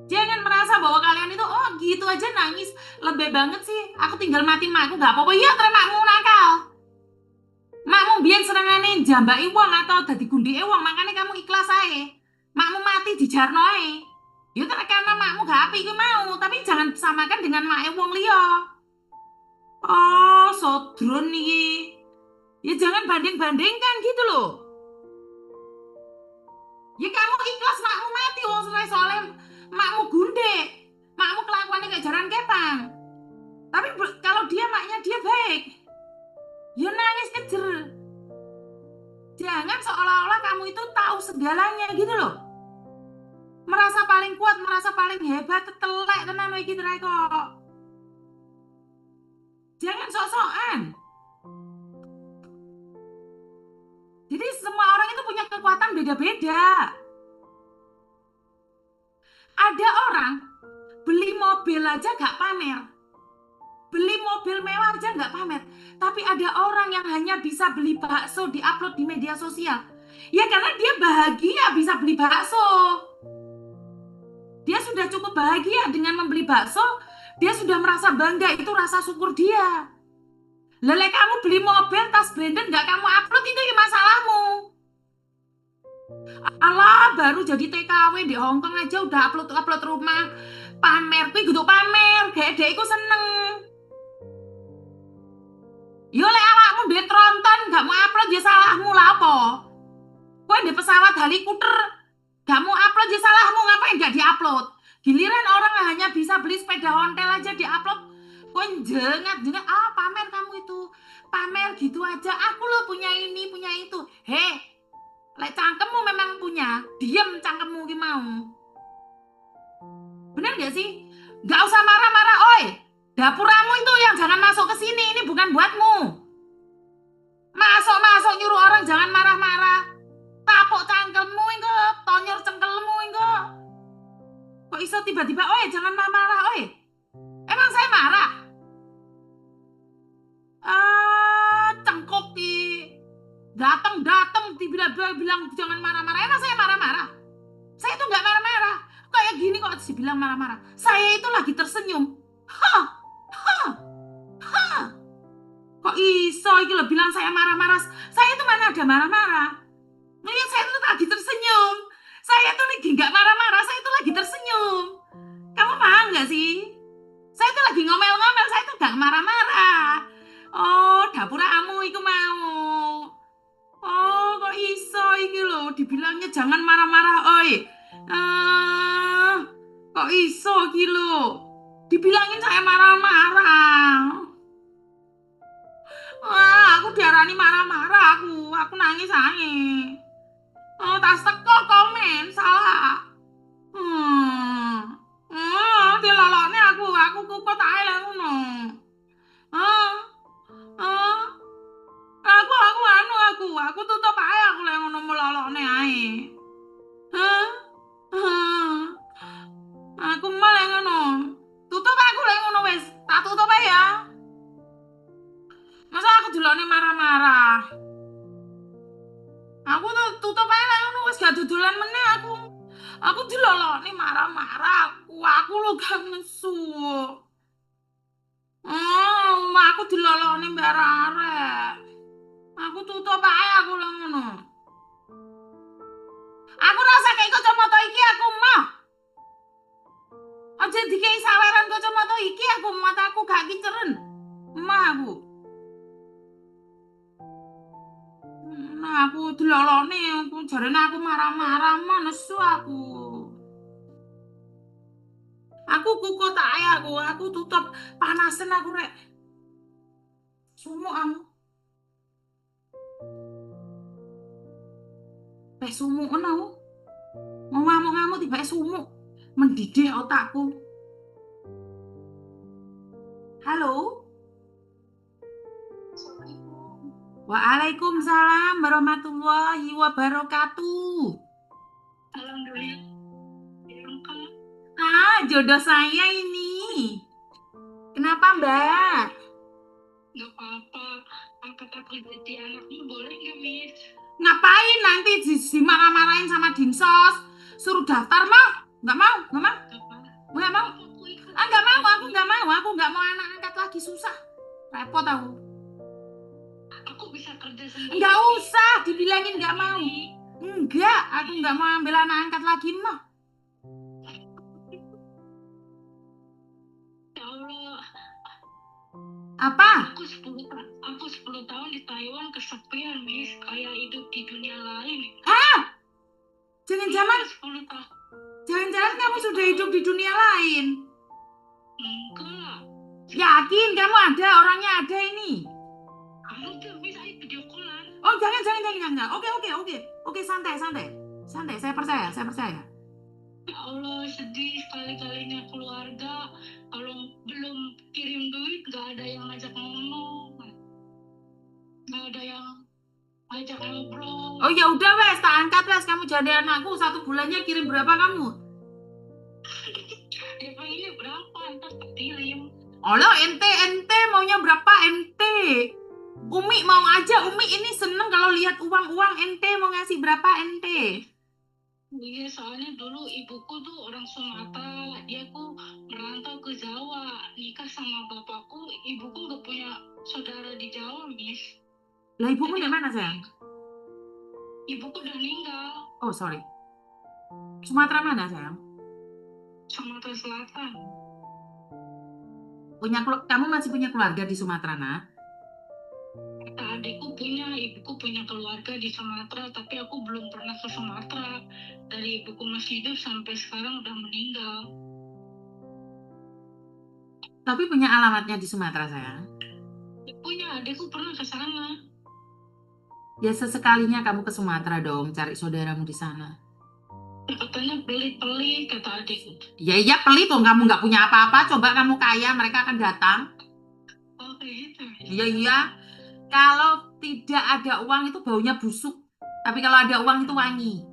Jangan merasa bahwa kalian itu oh gitu aja nangis lebih banget sih. Aku tinggal mati makku nggak apa-apa ya makmu nakal. Makmu biyen senengane jambaki wong atau dadi gundike wong makanya kamu ikhlas ae. Makmu mati dijarno ae. Ya karena makmu gak apik iku mau, tapi jangan samakan dengan make wong liya. Oh, sodron nih. Ya jangan banding-bandingkan gitu loh. Ya kamu ikhlas makmu mati wong soalnya makmu gunde. Makmu kelakuannya kayak jaran kepang. Tapi kalau dia maknya dia baik. Ya nangis kejer. Jangan seolah-olah kamu itu tahu segalanya gitu loh. Merasa paling kuat, merasa paling hebat, telek tenan iki kok. Jangan sok-sokan. Jadi semua orang itu punya kekuatan beda-beda. Ada orang beli mobil aja gak pamer. Beli mobil mewah aja gak pamer. Tapi ada orang yang hanya bisa beli bakso di-upload di media sosial. Ya karena dia bahagia bisa beli bakso. Dia sudah cukup bahagia dengan membeli bakso. Dia sudah merasa bangga, itu rasa syukur dia. Lele kamu beli mobil tas branded gak kamu upload itu ya masalahmu. Alah baru jadi TKW di Hongkong aja udah upload rumah pamer, kuwi kudu pamer, gede iku seneng. Yo lek awakmu duwe tronton gak mau upload ya salahmu lah apa? Kowe di pesawat helikopter gak mau upload ya salahmu, ngapain gak diupload? Giliran orang hanya bisa beli sepeda ontel aja diupload. Kowe jengat pamer kamu itu. Pamer gitu aja. Aku loh punya ini, punya itu. Lek cangkemmu memang punya, diam cangkemmu ki mau. Bener gak sih? Gak usah marah-marah, oi. Dapuramu itu yang jangan masuk ke sini, ini bukan buatmu. Masuk-masuk nyuruh orang jangan marah-marah. Tapuk cangkemmu engko, tonyor cengkelmu engko. Kok iso tiba-tiba, oi jangan marah-marah, oi. Emang saya marah? Cengkok di datang bilang jangan marah-marah. Emang saya marah-marah? Saya itu nggak marah-marah. Kayak gini kok dibilang marah-marah. Saya itu lagi tersenyum. Kok iso iki lo bilang saya marah-marah? Saya itu mana ada marah-marah. Lihat saya itu lagi tersenyum. Saya itu lagi nggak marah-marah. Saya itu lagi tersenyum. Kamu paham nggak sih? Saya itu lagi ngomel-ngomel. Saya itu nggak marah-marah. Oh, dapuramu iku mau. Oh, kok iso iki lho dibilangnya jangan marah-marah, oi. Kok iso iki lho dibilangin saya marah-marah. Wah, aku diarani marah-marah aku nangis ae. Oh, tas teko komen salah. Hmm. Dilolokne aku kukut ae lah ngono. Ah, ah, aku tutup ae aku lek ngono melolokne ae. Hah? Hah? Aku malah ngono. Tutup aku lek ngono wis. Tak tutup ae ya. Masa aku delokne marah-marah. Aku tuh tutup ae lek ngono wis gak dodolan meneh aku. Aku dilolokne marah-marah aku lho gak nesu. Aku dilolokne mbak arek. Aku tutup ae aku lek ngono. Aku rasa kayak kacamata iki aku mah. Aja dikei saweran kacamata iki aku mataku gak kinceren. Mah aku. Nah, aku dilolone aku jarene aku marah-marah mah nesu aku. Aku kukut ae aku tutup panasen aku rek. Sumuk aku. Peh sumuk aku. Mau ngamuk-ngamuk tiba sumuk. Mendidih otakku. Halo? Waalaikumsalam warahmatullahi wabarakatuh. Alhamdulillah. Jodoh saya ini. Kenapa, Mbak? Gak apa-apa. Angkat aku jadi anakmu boleh nggak, Miss? Ngapain nanti dimarah-marahin sama Dinsos? Suruh daftar mah? Nggak mau, nggak mau. Nggak mau. Nggak mau, aku nggak mau anak angkat lagi, susah. Repot aku. Aku bisa kerja sendiri. Nggak usah dibilangin nggak mau. Enggak, aku nggak mau ambil anak angkat lagi mah. Ya Allah. Apa? Aku 10 tahun di Taiwan kesepian, Miss. Kayak hidup di dunia lain. Jangan-jangan 10 tahun. Jangan-jangan kamu sudah hidup di dunia lain. Enggak. Yakin kamu ada, orangnya ada ini. Ada, Miss. Ayo video callan. Oh, jangan. Oke, santai. Saya percaya. Ya Allah, sedih sekali-kalinya keluarga. Kalau belum kirim duit, gak ada yang ngajak ngomong. Gak ada yang ngajak ngobrol. Oh ya udah wes, tak angkat wes. Kamu jadi anakku, 1 bulannya kirim berapa kamu? Ini berapa? Ntar tak kirim. Olo, ente maunya berapa ente? Umi mau aja, Umi ini seneng kalau lihat uang ente mau ngasih berapa ente? Iya, soalnya dulu ibuku tuh orang Sumatera, dia tuh merantau ke Jawa, nikah sama bapakku, ibuku gak punya saudara di Jawa, Miss. Lah ibumu di mana sayang? Ibuku udah meninggal. Oh sorry. Sumatera mana sayang? Sumatera Selatan. Kamu masih punya keluarga di Sumatera, nak? Adikku punya, ibuku punya keluarga di Sumatera, tapi aku belum pernah ke Sumatera. Dari ibuku masih hidup sampai sekarang udah meninggal. Tapi punya alamatnya di Sumatera, sayang? Punya, adikku pernah ke sana. Ya sesekalinya kamu ke Sumatera dong, cari saudaramu di sana. Katanya pelit-pelit, kata adikku. Ya pelit dong, kamu nggak punya apa-apa, coba kamu kaya, mereka akan datang. Oh, kayak gitu. Iya. Kalau tidak ada uang itu baunya busuk. Tapi kalau ada uang itu wangi.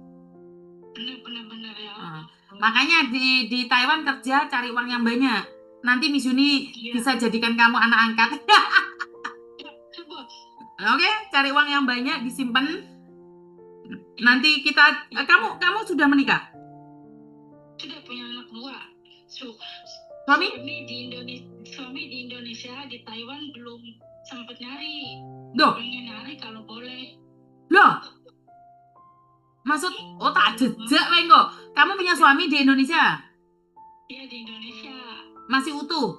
Benar ya. Makanya di Taiwan kerja cari uang yang banyak. Nanti Miss Yuni bisa jadikan kamu anak angkat. Coba. Oke, cari uang yang banyak disimpan. Nanti kita kamu sudah menikah? Sudah punya anak 2. Suami? Suami di Indonesia, di Taiwan belum sempat nyari. Loh. Pengen nyari kalau boleh. Loh. Maksud tak jejak kok. Kamu punya suami di Indonesia? Iya, di Indonesia. Masih utuh?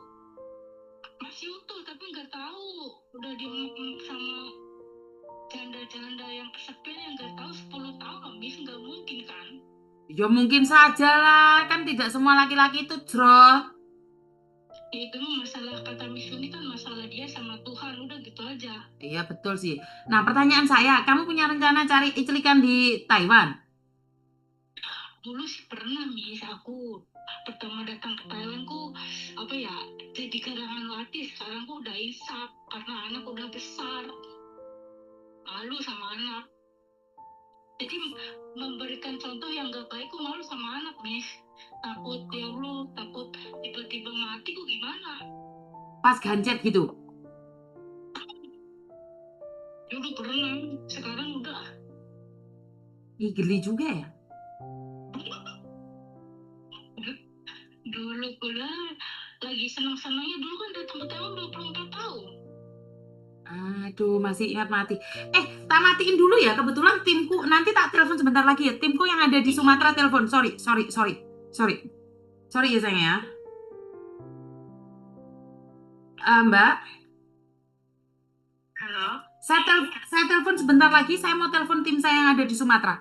Masih utuh, tapi nggak tahu. Udah diomong sama janda-janda yang kesepian yang nggak tahu 10 tahun habis, nggak mungkin kan? Ya mungkin saja lah, kan tidak semua laki-laki itu jroh. Itu masalah kata Miss Yuni kan masalah dia sama Tuhan, udah gitu aja. Iya betul sih. Nah pertanyaan saya, kamu punya rencana cari icelikan di Taiwan? Dulu sih pernah Miss, aku pertama datang ke Thailand ku apa ya, jadi karangan latih. Sekarang ku udah insaf karena anak udah besar, malu sama anak. Jadi memberikan contoh yang gak baik ku malu sama anak Miss. Takut ya Allah, takut tiba-tiba mati ku gimana. Pas gancet gitu. Dulu pernah, sekarang udah. Ih geli juga ya. Dulu pula lagi senang-senangnya, dulu kan datang ke Taiwan 24 tahun. Aduh, masih ingat mati. Tak matiin dulu ya. Kebetulan timku, nanti tak telepon sebentar lagi ya. Timku yang ada di Sumatera telepon. Sorry, sorry, sorry. Sorry. Sorry ya sayang ya. Mbak, Halo? saya telepon sebentar lagi. Saya mau telepon tim saya yang ada di Sumatera.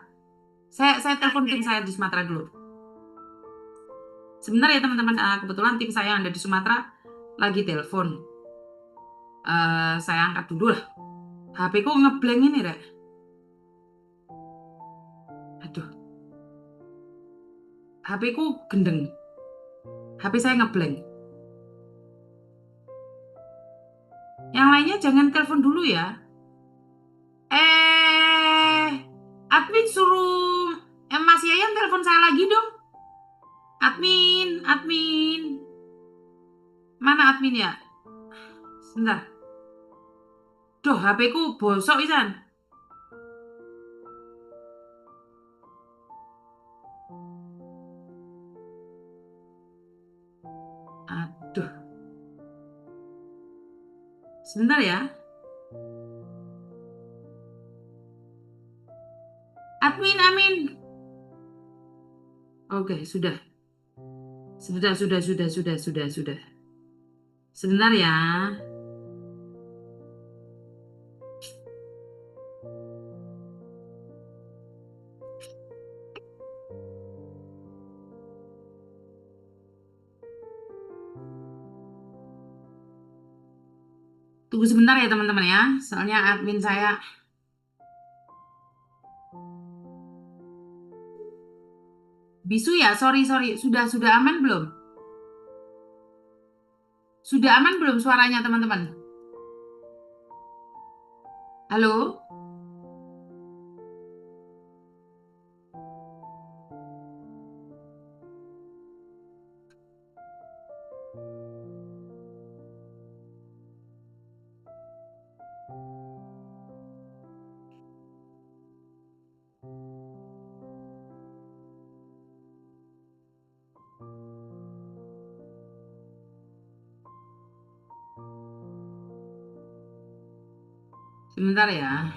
Saya telepon tim saya di Sumatera dulu. Sebentar ya teman-teman. Kebetulan tim saya yang ada di Sumatera lagi telepon. Saya angkat dulu lah. HP ku ngeblank ini, Rek. Aduh, HP ku gendeng. HP saya ngeblank. Yang lainnya jangan telepon dulu ya. Eh, admin suruh Mas Yayan telepon saya lagi dong. Admin, admin. Mana admin ya? Sebentar. Duh, HP ku bosok Isan. Aduh, sebentar ya. Admin, amin. Oke, sudah. Sudah. Sebentar ya. Tunggu sebentar ya teman-teman ya. Soalnya admin saya. Bisu ya, sorry. Sudah aman belum? Sudah aman belum suaranya teman-teman? Halo? Sebentar ya.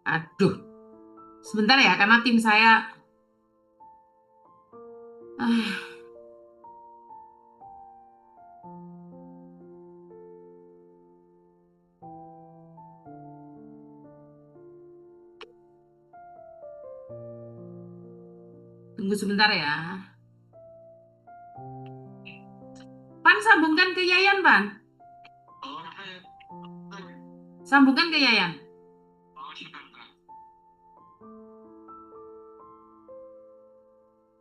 Aduh, sebentar ya karena tim saya. Ah, tunggu sebentar ya. Pan sambungkan ke Yayan, Pan. Sambungkan ke Yayan.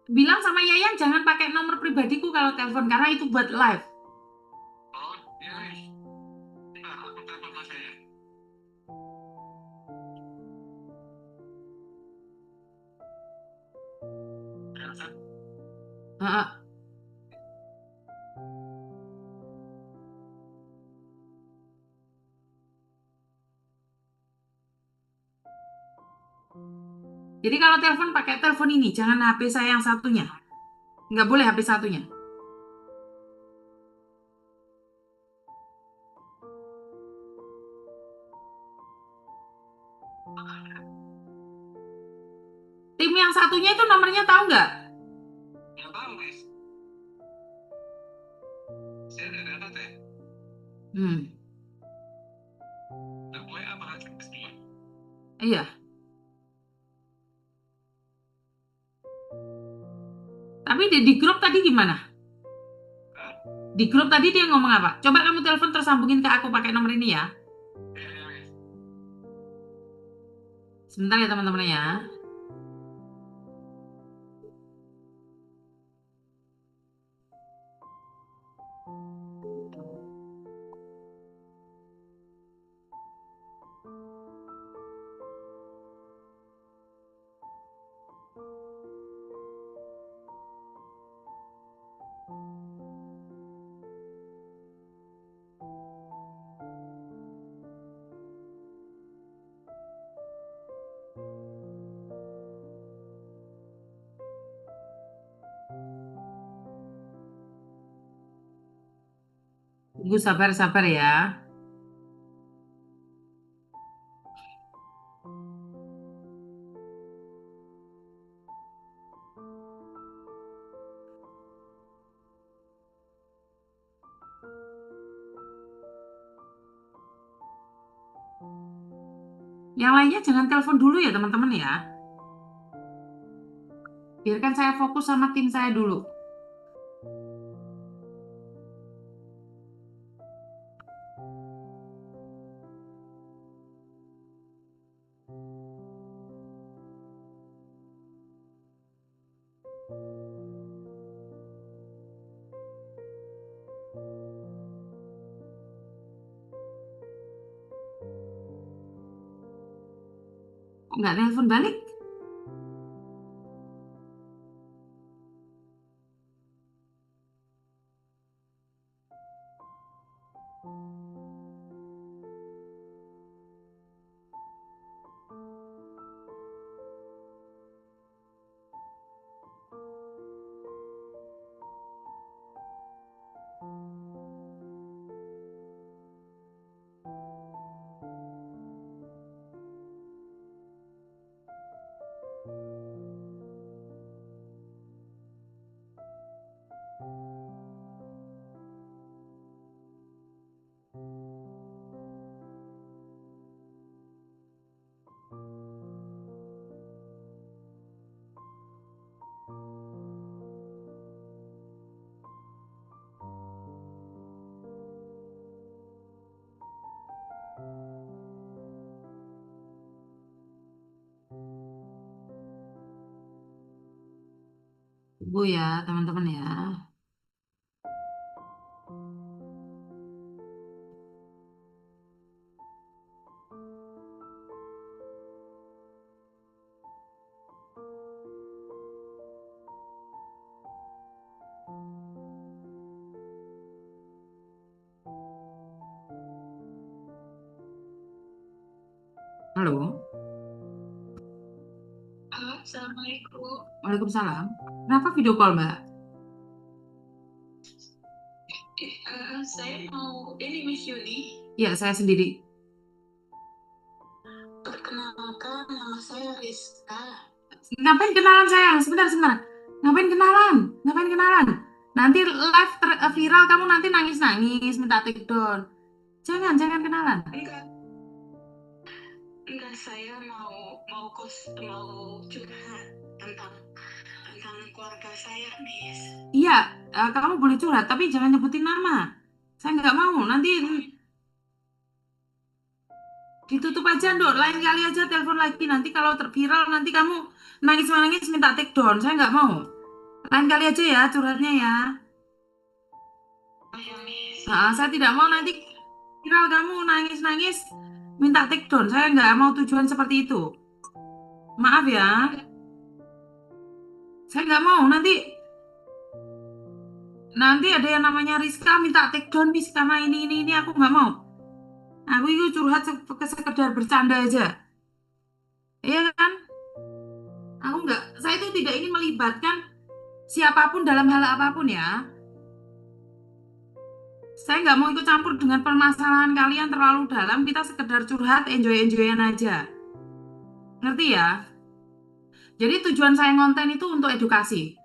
Bilang sama Yayan jangan pakai nomor pribadiku kalau telepon karena itu buat live. Heeh. Jadi kalau telepon pakai telepon ini, jangan HP saya yang satunya. Nggak boleh HP satunya. Tim yang satunya itu nomornya tahu nggak? Hmm, iya. Tapi di grup tadi gimana? Di grup tadi dia ngomong apa? Coba kamu telepon terus sambungin ke aku pakai nomor ini ya. Sebentar ya teman-teman ya. Tunggu sabar-sabar ya. Yang lainnya jangan telepon dulu ya teman-teman ya. Biarkan saya fokus sama tim saya dulu. Kok nggak telepon balik? Tunggu ya teman-teman ya. Halo. Halo, Assalamualaikum. Waalaikumsalam. Kenapa video call Mbak? Saya mau ini Miss Yuni. Ya, saya sendiri. Perkenalkan, nama saya Rizka. Ngapain kenalan sayang? Sebentar. Ngapain kenalan? Ngapain kenalan? Nanti live viral kamu nanti nangis-nangis minta take down. Jangan kenalan. Enggak, saya mau curhat tentang keluarga saya, Miss. Iya, kamu boleh curhat, tapi jangan nyebutin nama. Saya nggak mau. Nanti ditutup aja, Dok. Lain kali aja telepon lagi. Nanti kalau terviral, nanti kamu nangis-nangis minta take down. Saya nggak mau. Lain kali aja ya curhatnya ya. Oh ya, Miss. Saya tidak mau nanti viral kamu nangis-nangis minta take down. Saya nggak mau tujuan seperti itu. Maaf ya. Saya nggak mau nanti ada yang namanya Rizka minta take down Miss karena ini aku nggak mau. Aku itu curhat sekedar bercanda aja. Iya kan? Saya itu tidak ingin melibatkan siapapun dalam hal apapun ya. Saya nggak mau ikut campur dengan permasalahan kalian terlalu dalam. Kita sekedar curhat, enjoy-enjoyan aja. Ngerti ya? Jadi tujuan saya ngonten itu untuk edukasi.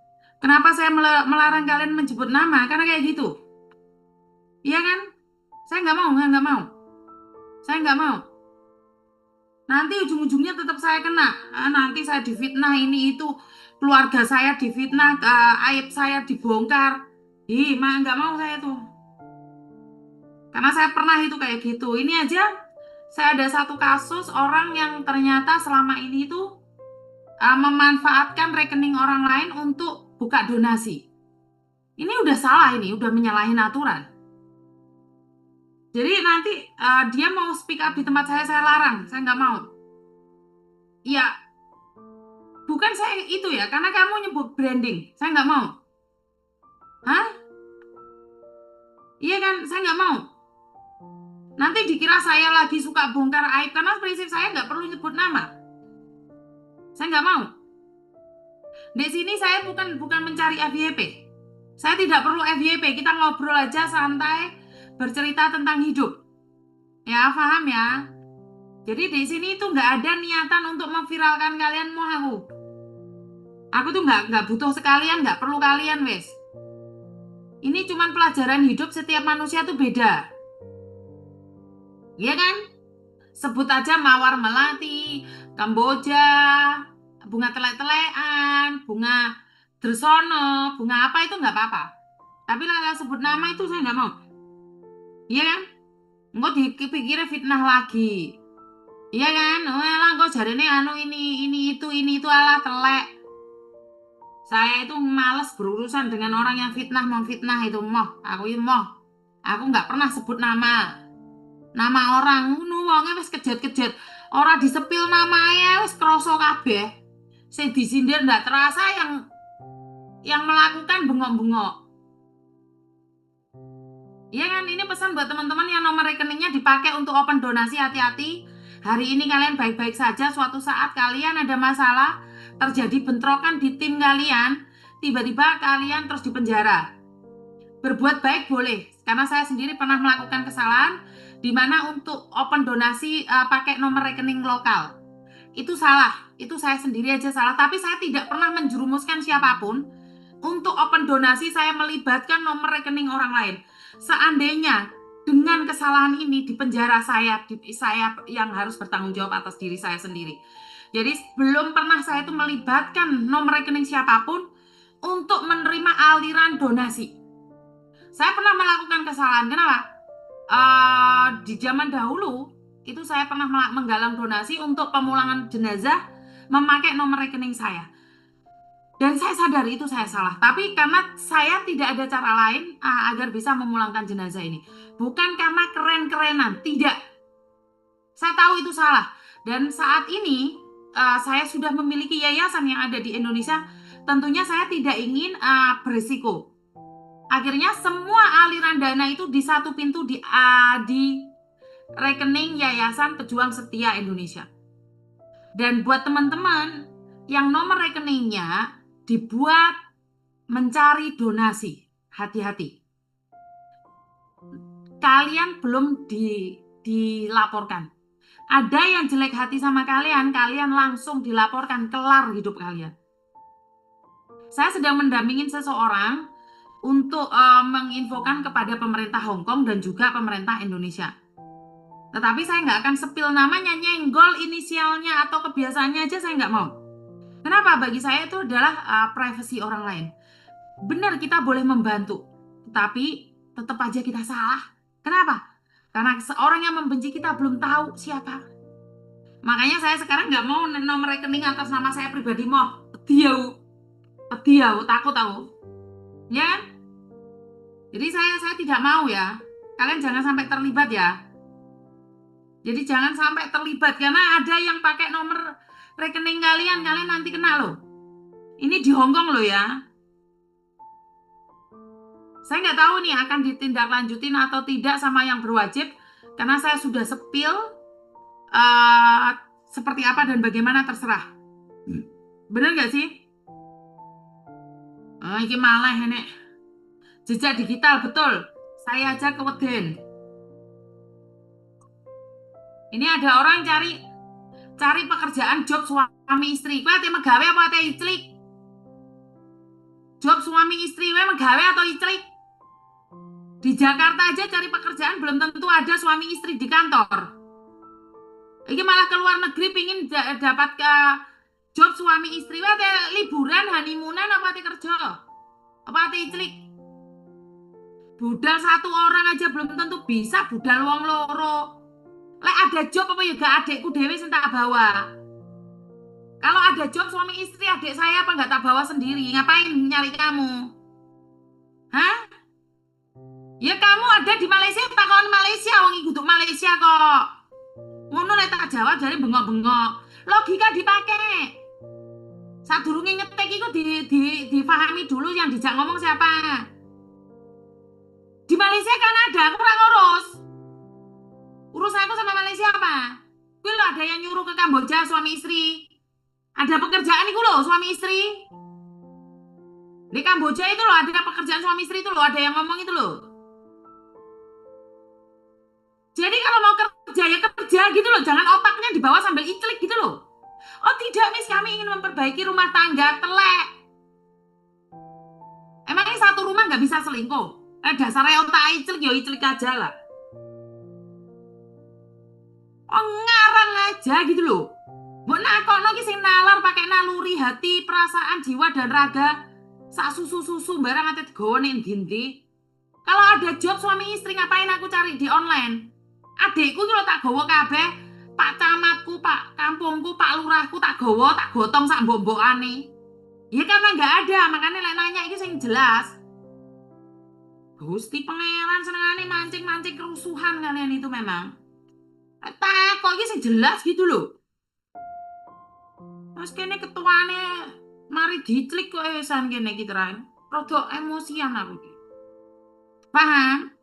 Kenapa saya melarang kalian menyebut nama? Karena kayak gitu. Iya kan? Saya nggak mau. Saya nggak mau. Nanti ujung-ujungnya tetap saya kena. Nanti saya difitnah ini itu, keluarga saya difitnah, aib saya dibongkar. Ih, mah nggak mau saya tuh. Karena saya pernah itu kayak gitu. Ini aja saya ada satu kasus orang yang ternyata selama ini tuh memanfaatkan rekening orang lain untuk buka donasi. Ini udah salah, ini udah menyalahi aturan. Jadi nanti dia mau speak up di tempat saya larang, saya nggak mau. Ya, bukan saya itu ya, karena kamu nyebut branding, saya nggak mau. Hah? Iya kan, saya nggak mau. Nanti dikira saya lagi suka bongkar aib, karena prinsip saya nggak perlu nyebut nama. Saya nggak mau. Di sini saya bukan mencari FYP. Saya tidak perlu FYP, kita ngobrol aja santai, bercerita tentang hidup. Ya, paham ya? Jadi di sini itu nggak ada niatan untuk memviralkan kalian mau aku. Aku tuh nggak butuh sekalian, nggak perlu kalian, wes. Ini cuman pelajaran hidup, setiap manusia tuh beda. Iya kan? Sebut aja mawar melati, Kamboja, bunga telek-telekan, bunga dresono, bunga apa itu nggak apa-apa. Tapi kalau sebut nama itu saya nggak mau. Iya kan? Engkau dipikirnya fitnah lagi. Iya kan? Oh elah, engkau jarine anu ini itu alah telek. Saya itu males berurusan dengan orang yang fitnah memfitnah itu moh. Aku itu moh. Aku nggak pernah sebut nama orang. Wonge wis kejut-kejut. Ora disepil namanya wis krasa kabeh. Sing disindir nggak terasa, yang melakukan bengok-bengok. Iya kan, ini pesan buat teman-teman yang nomor rekeningnya dipakai untuk open donasi, hati-hati. Hari ini kalian baik-baik saja, suatu saat kalian ada masalah, terjadi bentrokan di tim kalian, tiba-tiba kalian terus dipenjara. Berbuat baik boleh, karena saya sendiri pernah melakukan kesalahan, di mana untuk open donasi pakai nomor rekening lokal. Itu salah, itu saya sendiri aja salah, tapi saya tidak pernah menjerumuskan siapapun. Untuk open donasi saya melibatkan nomor rekening orang lain. Seandainya dengan kesalahan ini di penjara saya yang harus bertanggung jawab atas diri saya sendiri. Jadi belum pernah saya itu melibatkan nomor rekening siapapun untuk menerima aliran donasi. Saya pernah melakukan kesalahan. Kenapa? Di zaman dahulu itu saya pernah menggalang donasi untuk pemulangan jenazah memakai nomor rekening saya. Dan saya sadar itu saya salah. Tapi karena saya tidak ada cara lain agar bisa memulangkan jenazah ini. Bukan karena keren-kerenan, tidak. Saya tahu itu salah. Dan saat ini saya sudah memiliki yayasan yang ada di Indonesia. Tentunya saya tidak ingin berisiko. Akhirnya semua aliran dana itu di satu pintu di rekening Yayasan Pejuang Setia Indonesia. Dan buat teman-teman yang nomor rekeningnya dibuat mencari donasi, hati-hati. Kalian belum dilaporkan. Ada yang jelek hati sama kalian langsung dilaporkan, kelar hidup kalian. Saya sedang mendampingin seseorang untuk menginfokan kepada pemerintah Hong Kong dan juga pemerintah Indonesia. Tetapi saya nggak akan sepil namanya, nyenggol inisialnya atau kebiasaannya aja saya nggak mau. Kenapa? Bagi saya itu adalah privasi orang lain. Benar, kita boleh membantu, tapi tetap aja kita salah. Kenapa? Karena seorang yang membenci kita belum tahu siapa. Makanya saya sekarang nggak mau nomor rekening atas nama saya pribadi, mau dia takut tahu. Ya kan? Jadi saya tidak mau ya. Kalian jangan sampai terlibat ya. Jadi jangan sampai terlibat, karena ada yang pakai nomor rekening kalian nanti kena loh. Ini di Hong Kong loh ya. Saya nggak tahu nih akan ditindaklanjutin atau tidak sama yang berwajib, karena saya sudah sepil seperti apa dan bagaimana terserah. Bener nggak sih? Ini malah ini jejak digital, betul. Saya aja keweden. Ini ada orang cari pekerjaan, job suami istri. Kowe ate megawe apa ate iclik? Job suami istri, kowe megawe atau iclik? Di Jakarta aja cari pekerjaan belum tentu ada suami istri di kantor. Ini malah ke luar negeri pingin dapat ke job suami istri. Wah, liburan, honeymoonan apa kerja? Apa iclik? Budal satu orang aja belum tentu bisa, budal wong loro. Lek ada job apa ya gak adekku dewe sing tak bawa. Kalau ada job suami istri adik saya apa nggak tak bawa sendiri? Ngapain nyari kamu? Hah? Ya kamu ada di Malaysia, takon Malaysia, wong iku kudu Malaysia kok. Ngono lek tak jawab jare bengok-bengok. Logika dipakai. Sadurunge ngetik iku difahami dulu yang dijak ngomong siapa. Di Malaysia kan ada, aku ora ngurus. Urusan aku sama Malaysia apa? Kuwi lo ada yang nyuruh ke Kamboja suami istri. Ada pekerjaan itu loh suami istri. Di Kamboja itu loh ada pekerjaan suami istri itu loh, ada yang ngomong itu loh. Jadi kalau mau kerja ya kerja gitu loh, jangan otaknya dibawa sambil iclik gitu loh. Oh tidak Miss, kami ingin memperbaiki rumah tangga, telek. Emangnya satu rumah nggak bisa selingkuh? Dasarnya otak iclik ya iclik aja lah. Oh ngarang aja gitu loh. Mbok nakono ki sing nalar pakai naluri hati, perasaan, jiwa dan raga. Sak susu-susu barang ate digawa ning ndi. Kalau ada job suami istri ngapain aku cari di online? Adikku ki lho tak gawa kabeh. Pak camatku, Pak kampungku, Pak lurahku tak gawa, tak gotong sak mbok-mbokane. Ya karena nggak ada, makanya lek nanya iki sing jelas. Gusti pangeran senengane mancing-mancing kerusuhan kalian itu memang. Kok iki sing jelas gitu loh. Mas kene ketuane mari diclik kok esan kene iki terakhir. Rada emosian aku iki. Paham?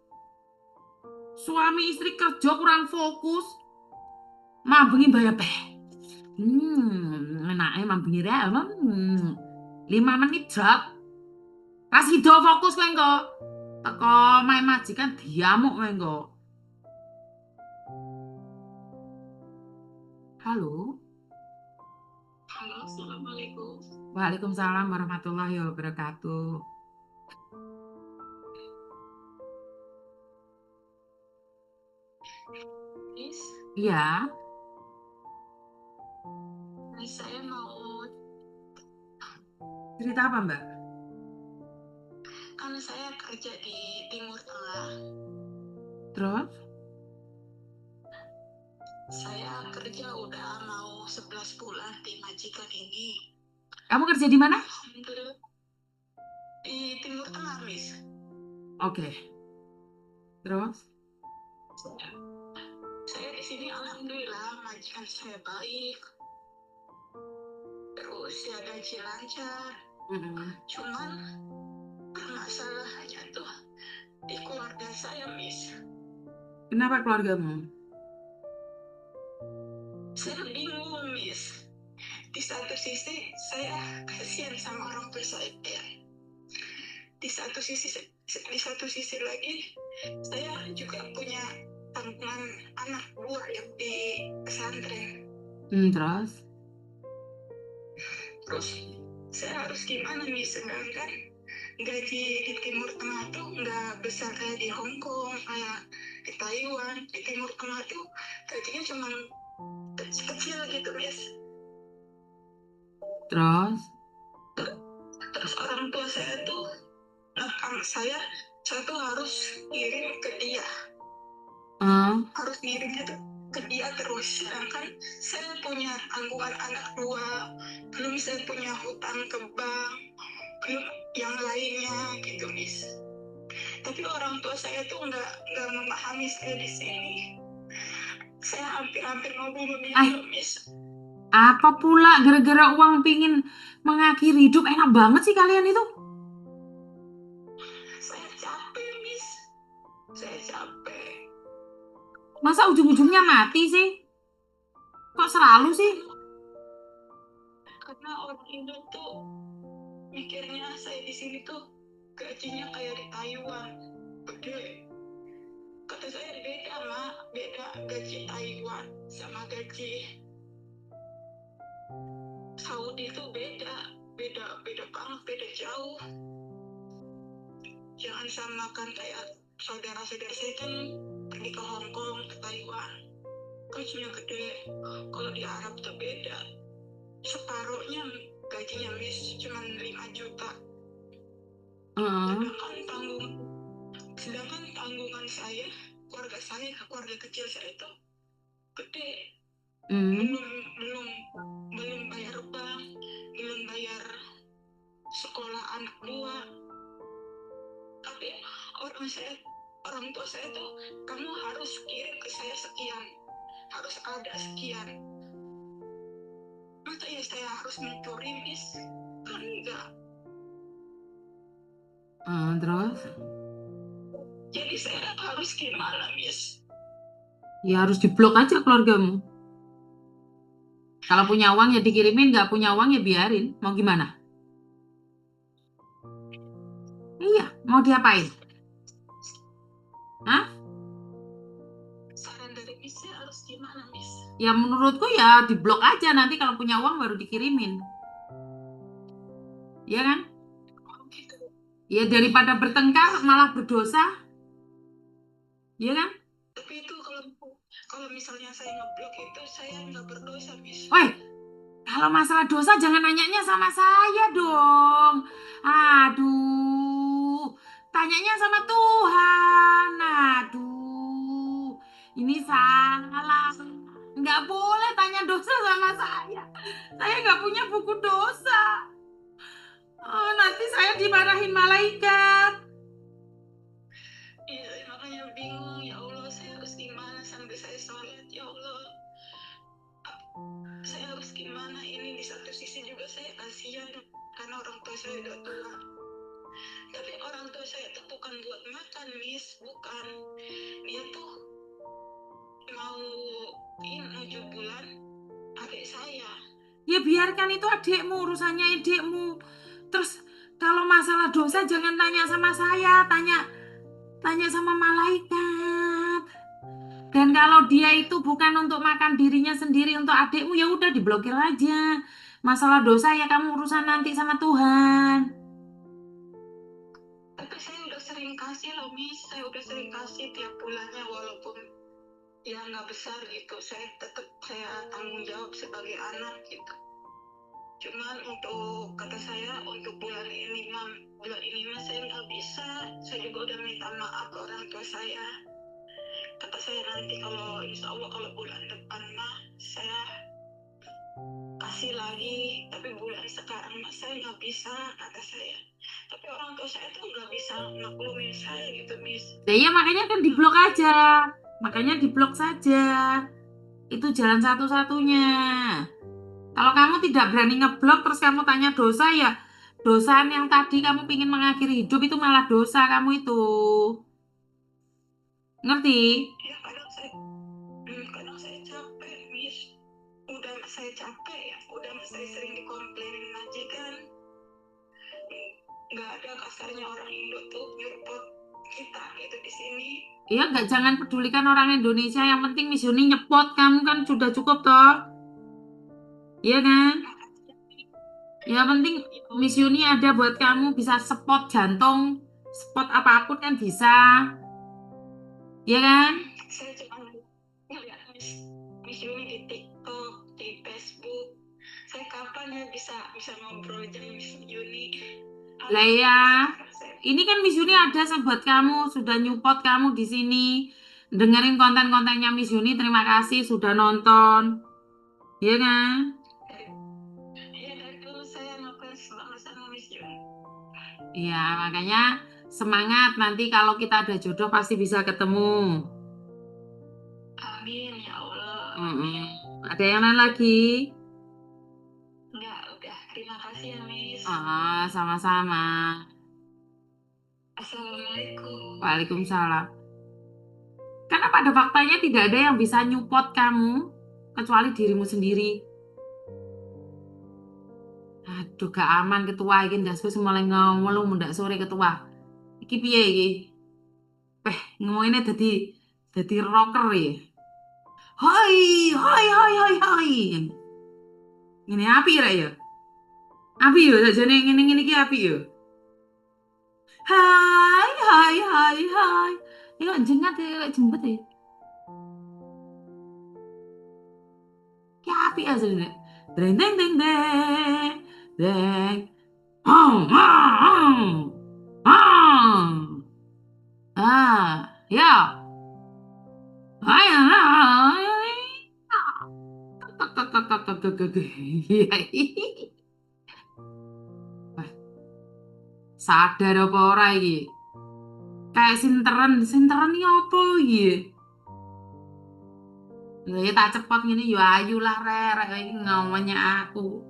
Suami istri kerja kurang fokus. Mambengi bayar peh. Enake mambengi rek. 5 menit job. Kasih do fokus kowe engko. Teko main majikan diamuk kowe engko. Halo. Halo, assalamualaikum. Waalaikumsalam warahmatullahi wabarakatuh. Miss, Iya, saya mau, cerita apa Mbak? karena saya kerja di Timur Tengah. Terus? Saya kerja udah mau 11 bulan di majikan ini. Kamu kerja di mana? Alhamdulillah. Di Timur Tengah, Miss. Oke. Terus? Saya di sini alhamdulillah majikan saya baik. Terus ya gaji lancar. Cuman masalahnya tuh di keluarga saya, Miss. Kenapa keluargamu? Saya bingung, Miss. Di satu sisi saya kasihan sama orang tua saya. Di satu sisi lagi saya juga punya tanggungan anak buah yang di pesantren. Terus saya harus gimana nih, sedangkan gaji di Timur Tengah tuh nggak besar kayak di Hong Kong, kayak di Taiwan. Di Timur Tengah tuh gajinya cuma kecil gitu, Miss. Terus orang tua saya tuh saya tuh harus ngirim ke dia. Harus ngirimnya tuh ke dia terus, sedangkan saya punya tanggungan anak dua, belum saya punya hutang ke bank, belum yang lainnya gitu, Miss. Tapi orang tua saya tuh nggak memahami saya di sini. Saya hampir mau bunuh diri, Miss. Apa pula gara-gara uang pingin mengakhiri hidup? Enak banget sih kalian itu. Saya capek, Miss. Saya capek. Masa ujung-ujungnya mati sih? Kok selalu sih? Karena orang Indo tuh mikirnya saya di sini tuh gajinya kayak di Taiwan, gede. Kata saya beda gaji Taiwan sama gaji Saudi itu beda banget, beda jauh. Jangan samakan kayak saudara-saudara saya kan pergi ke Hong Kong, ke Taiwan, gajinya gede. Kalau di Arab tuh beda, separuhnya gajinya Miss cuma 5 juta. Sedangkan tanggungan saya, keluarga kecil saya itu gede. Belum bayar bank, belum bayar sekolah anak 2. Tapi orang tua saya tuh, kamu harus kirim ke saya sekian, harus ada sekian. Masa ya saya harus mencuri, Miss? Kan enggak. Terus? Jadi saya harus gimana, Miss? Ya harus diblok aja keluargamu. Kalau punya uang ya dikirimin, nggak punya uang ya biarin. Mau gimana? Iya, mau diapain? Hah? Saran dari Miss saya harus gimana, Miss? Ya menurutku ya diblok aja, nanti kalau punya uang baru dikirimin. Iya kan? Gitu. Ya daripada bertengkar malah berdosa. Iya kan? Tapi itu kalau misalnya saya ngeblok itu saya nggak berdosa, Miss. Woi, kalau masalah dosa jangan nanyanya sama saya dong. Aduh, tanyanya sama Tuhan. Aduh, ini salah. Nggak boleh tanya dosa sama saya. Saya nggak punya buku dosa. Oh, nanti saya dimarahin malaikat. Iya, makanya bingung, ya Allah, saya harus gimana sampai saya sholat, ya Allah. Saya harus gimana? Ini di satu sisi juga saya kasihan karena orang tua saya udah tua. Tapi orang tua saya itu bukan buat makan, Miss, bukan. Dia tuh mau 7 bulan adik saya. Ya biarkan itu adikmu, urusannya adikmu. Terus kalau masalah dosa jangan tanya sama saya, tanya sama malaikat. Dan kalau dia itu bukan untuk makan dirinya sendiri, untuk adikmu, ya udah diblokir aja. Masalah dosa ya kamu urusan nanti sama Tuhan. Tapi saya udah sering kasih loh, Miss. Saya udah sering kasih tiap bulannya, walaupun ya nggak besar gitu. Saya tanggung jawab sebagai anak gitu. Cuman kata saya untuk bulan ini mah saya nggak bisa. Saya juga udah minta maaf ke orang tua saya. Kata saya nanti kalau insya Allah kalau bulan depan mah saya kasih lagi. Tapi bulan sekarang mah saya nggak bisa, kata saya. Tapi orang tua saya tuh nggak bisa maklumin saya gitu, Miss. Ya, iya makanya kan diblok aja. Makanya diblok saja. Itu jalan satu-satunya. Kalau kamu tidak berani ngeblok terus kamu tanya dosa ya dosaan yang tadi kamu ingin mengakhiri hidup itu malah dosa kamu itu. Ngerti? Ya kadang saya capek, Miss. Udah saya capek ya, udah saya sering dikomplainin majikan. Nggak ada kasarnya orang Indo tuh nyurpot kita gitu di sini. Iya, jangan pedulikan orang Indonesia. Yang penting Miss Yuni nyepot kamu kan sudah cukup toh. Iya kan? Yang penting Miss Yuni ada buat kamu, bisa spot jantung, spot apapun kan bisa. Iya kan? Saya cuma ngeliat Miss Yuni di TikTok, di Facebook. Saya kapan ya bisa ngobrol aja Miss Yuni? Lah ya, ini kan Miss Yuni ada buat kamu, sudah nyupot kamu di sini, dengerin konten-kontennya Miss Yuni. Terima kasih sudah nonton, iya kan? Iya, dari dulu saya ngefans banget sama Miss Yuni. Iya, makanya semangat, nanti kalau kita ada jodoh pasti bisa ketemu. Amin ya Allah. Ada yang lain lagi? Enggak, udah. Terima kasih ya, Miss. Sama-sama. Assalamualaikum. Waalaikumsalam. Karena pada faktanya tidak ada yang bisa nyupot kamu kecuali dirimu sendiri. Aduh, gak aman ketua iki ndasku mulai ngomong mundak sore ketua. Iki piye iki? Ngomongnya jadi rocker ya. Hai, hai, hai, hai, hai. Ini api ya? Api ya, sajane ngene iki api ya. Hai, hai, hai, hai. Ini kok jengat ya, kok jembet ya. Ki apik asline. Deng deng deng deng. Deng. Hong, hong, hong. Ah, ya. Ayo. Sadar apa ora iki? Kayak sinteran, sinteran iki apa iki? Ya tak cepot ngene ya ayu lah rek iki ngomongnya aku.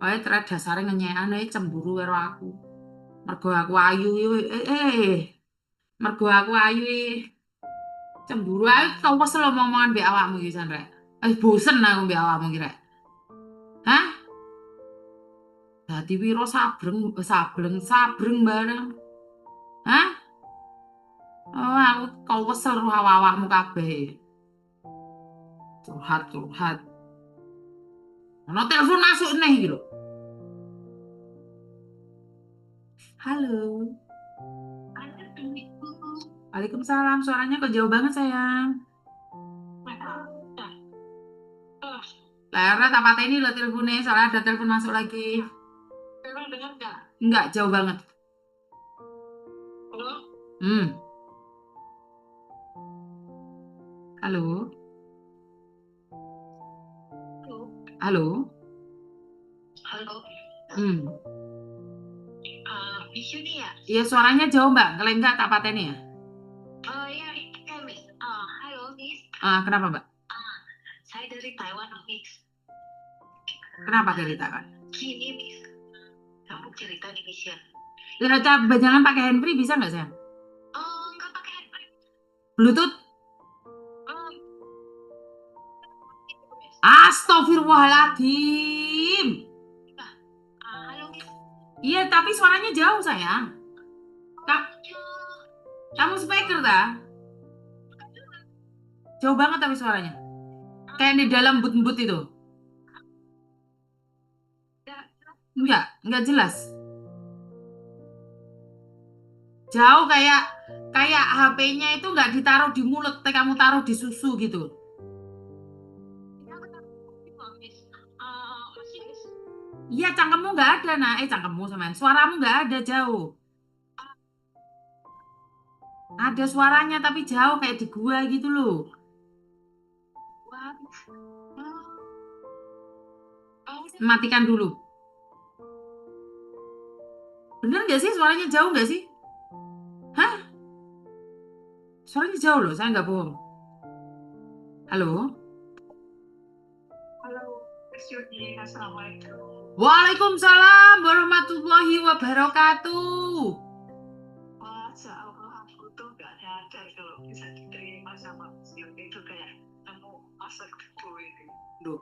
Wae terus dasare ngenyekan ae cemburu karo aku. Mergo aku ayu mergo aku ayu cemburu ae kau kesel omongan mbek awakmu iki San rek. Bosen aku mbek awakmu iki rek. Hah? Dadi wiro sabreng sabreng sabreng bareng. Hah? Oh, aku kau kesel karo awakmu kabeh. Curhat curhat. Ono telepon masuk nih iki lho. Halo. Waalaikumsalam. Suaranya kok jauh banget sayang. Lara tak pateni lo teleponnya, soalnya ada telepon masuk lagi. Sekarang dengar nggak? Enggak, jauh banget. Halo? Halo. Halo? Halo. Halo? Miss Yuni ya? Iya, suaranya jauh mbak. Kalau enggak tak pateni ya. Ya, Miss. Halo, Miss. Kenapa mbak? Saya dari Taiwan, Miss. Kenapa dari Taiwan? Gini, Miss. Kamu cerita di Miss ya? Jangan pakai handfree bisa nggak sayang? Nggak pakai handphone. Bluetooth? Miss. Astagfirullahaladzim. Halo, Miss. Iya, tapi suaranya jauh sayang. Kamu speaker dah? Jauh banget tapi suaranya. Kayak di dalam but-but itu. Enggak jelas. Jauh kayak HP-nya itu nggak ditaruh di mulut, kamu taruh di susu gitu. Iya, cangkemmu nggak ada, nah. Cangkemmu sama suaramu nggak ada jauh. Ada suaranya tapi jauh kayak di gua gitu loh. Matikan dulu. Bener nggak sih suaranya jauh nggak sih? Hah? Suaranya jauh loh, saya nggak bohong. Halo? Halo, Miss Yuni. Assalamualaikum. Waalaikumsalam warahmatullahi wabarakatuh. Masya Allah, aku tuh gak nyadar kalau bisa diterima sama Miss Yuni itu kayak nemu masak gitu ini. Loh,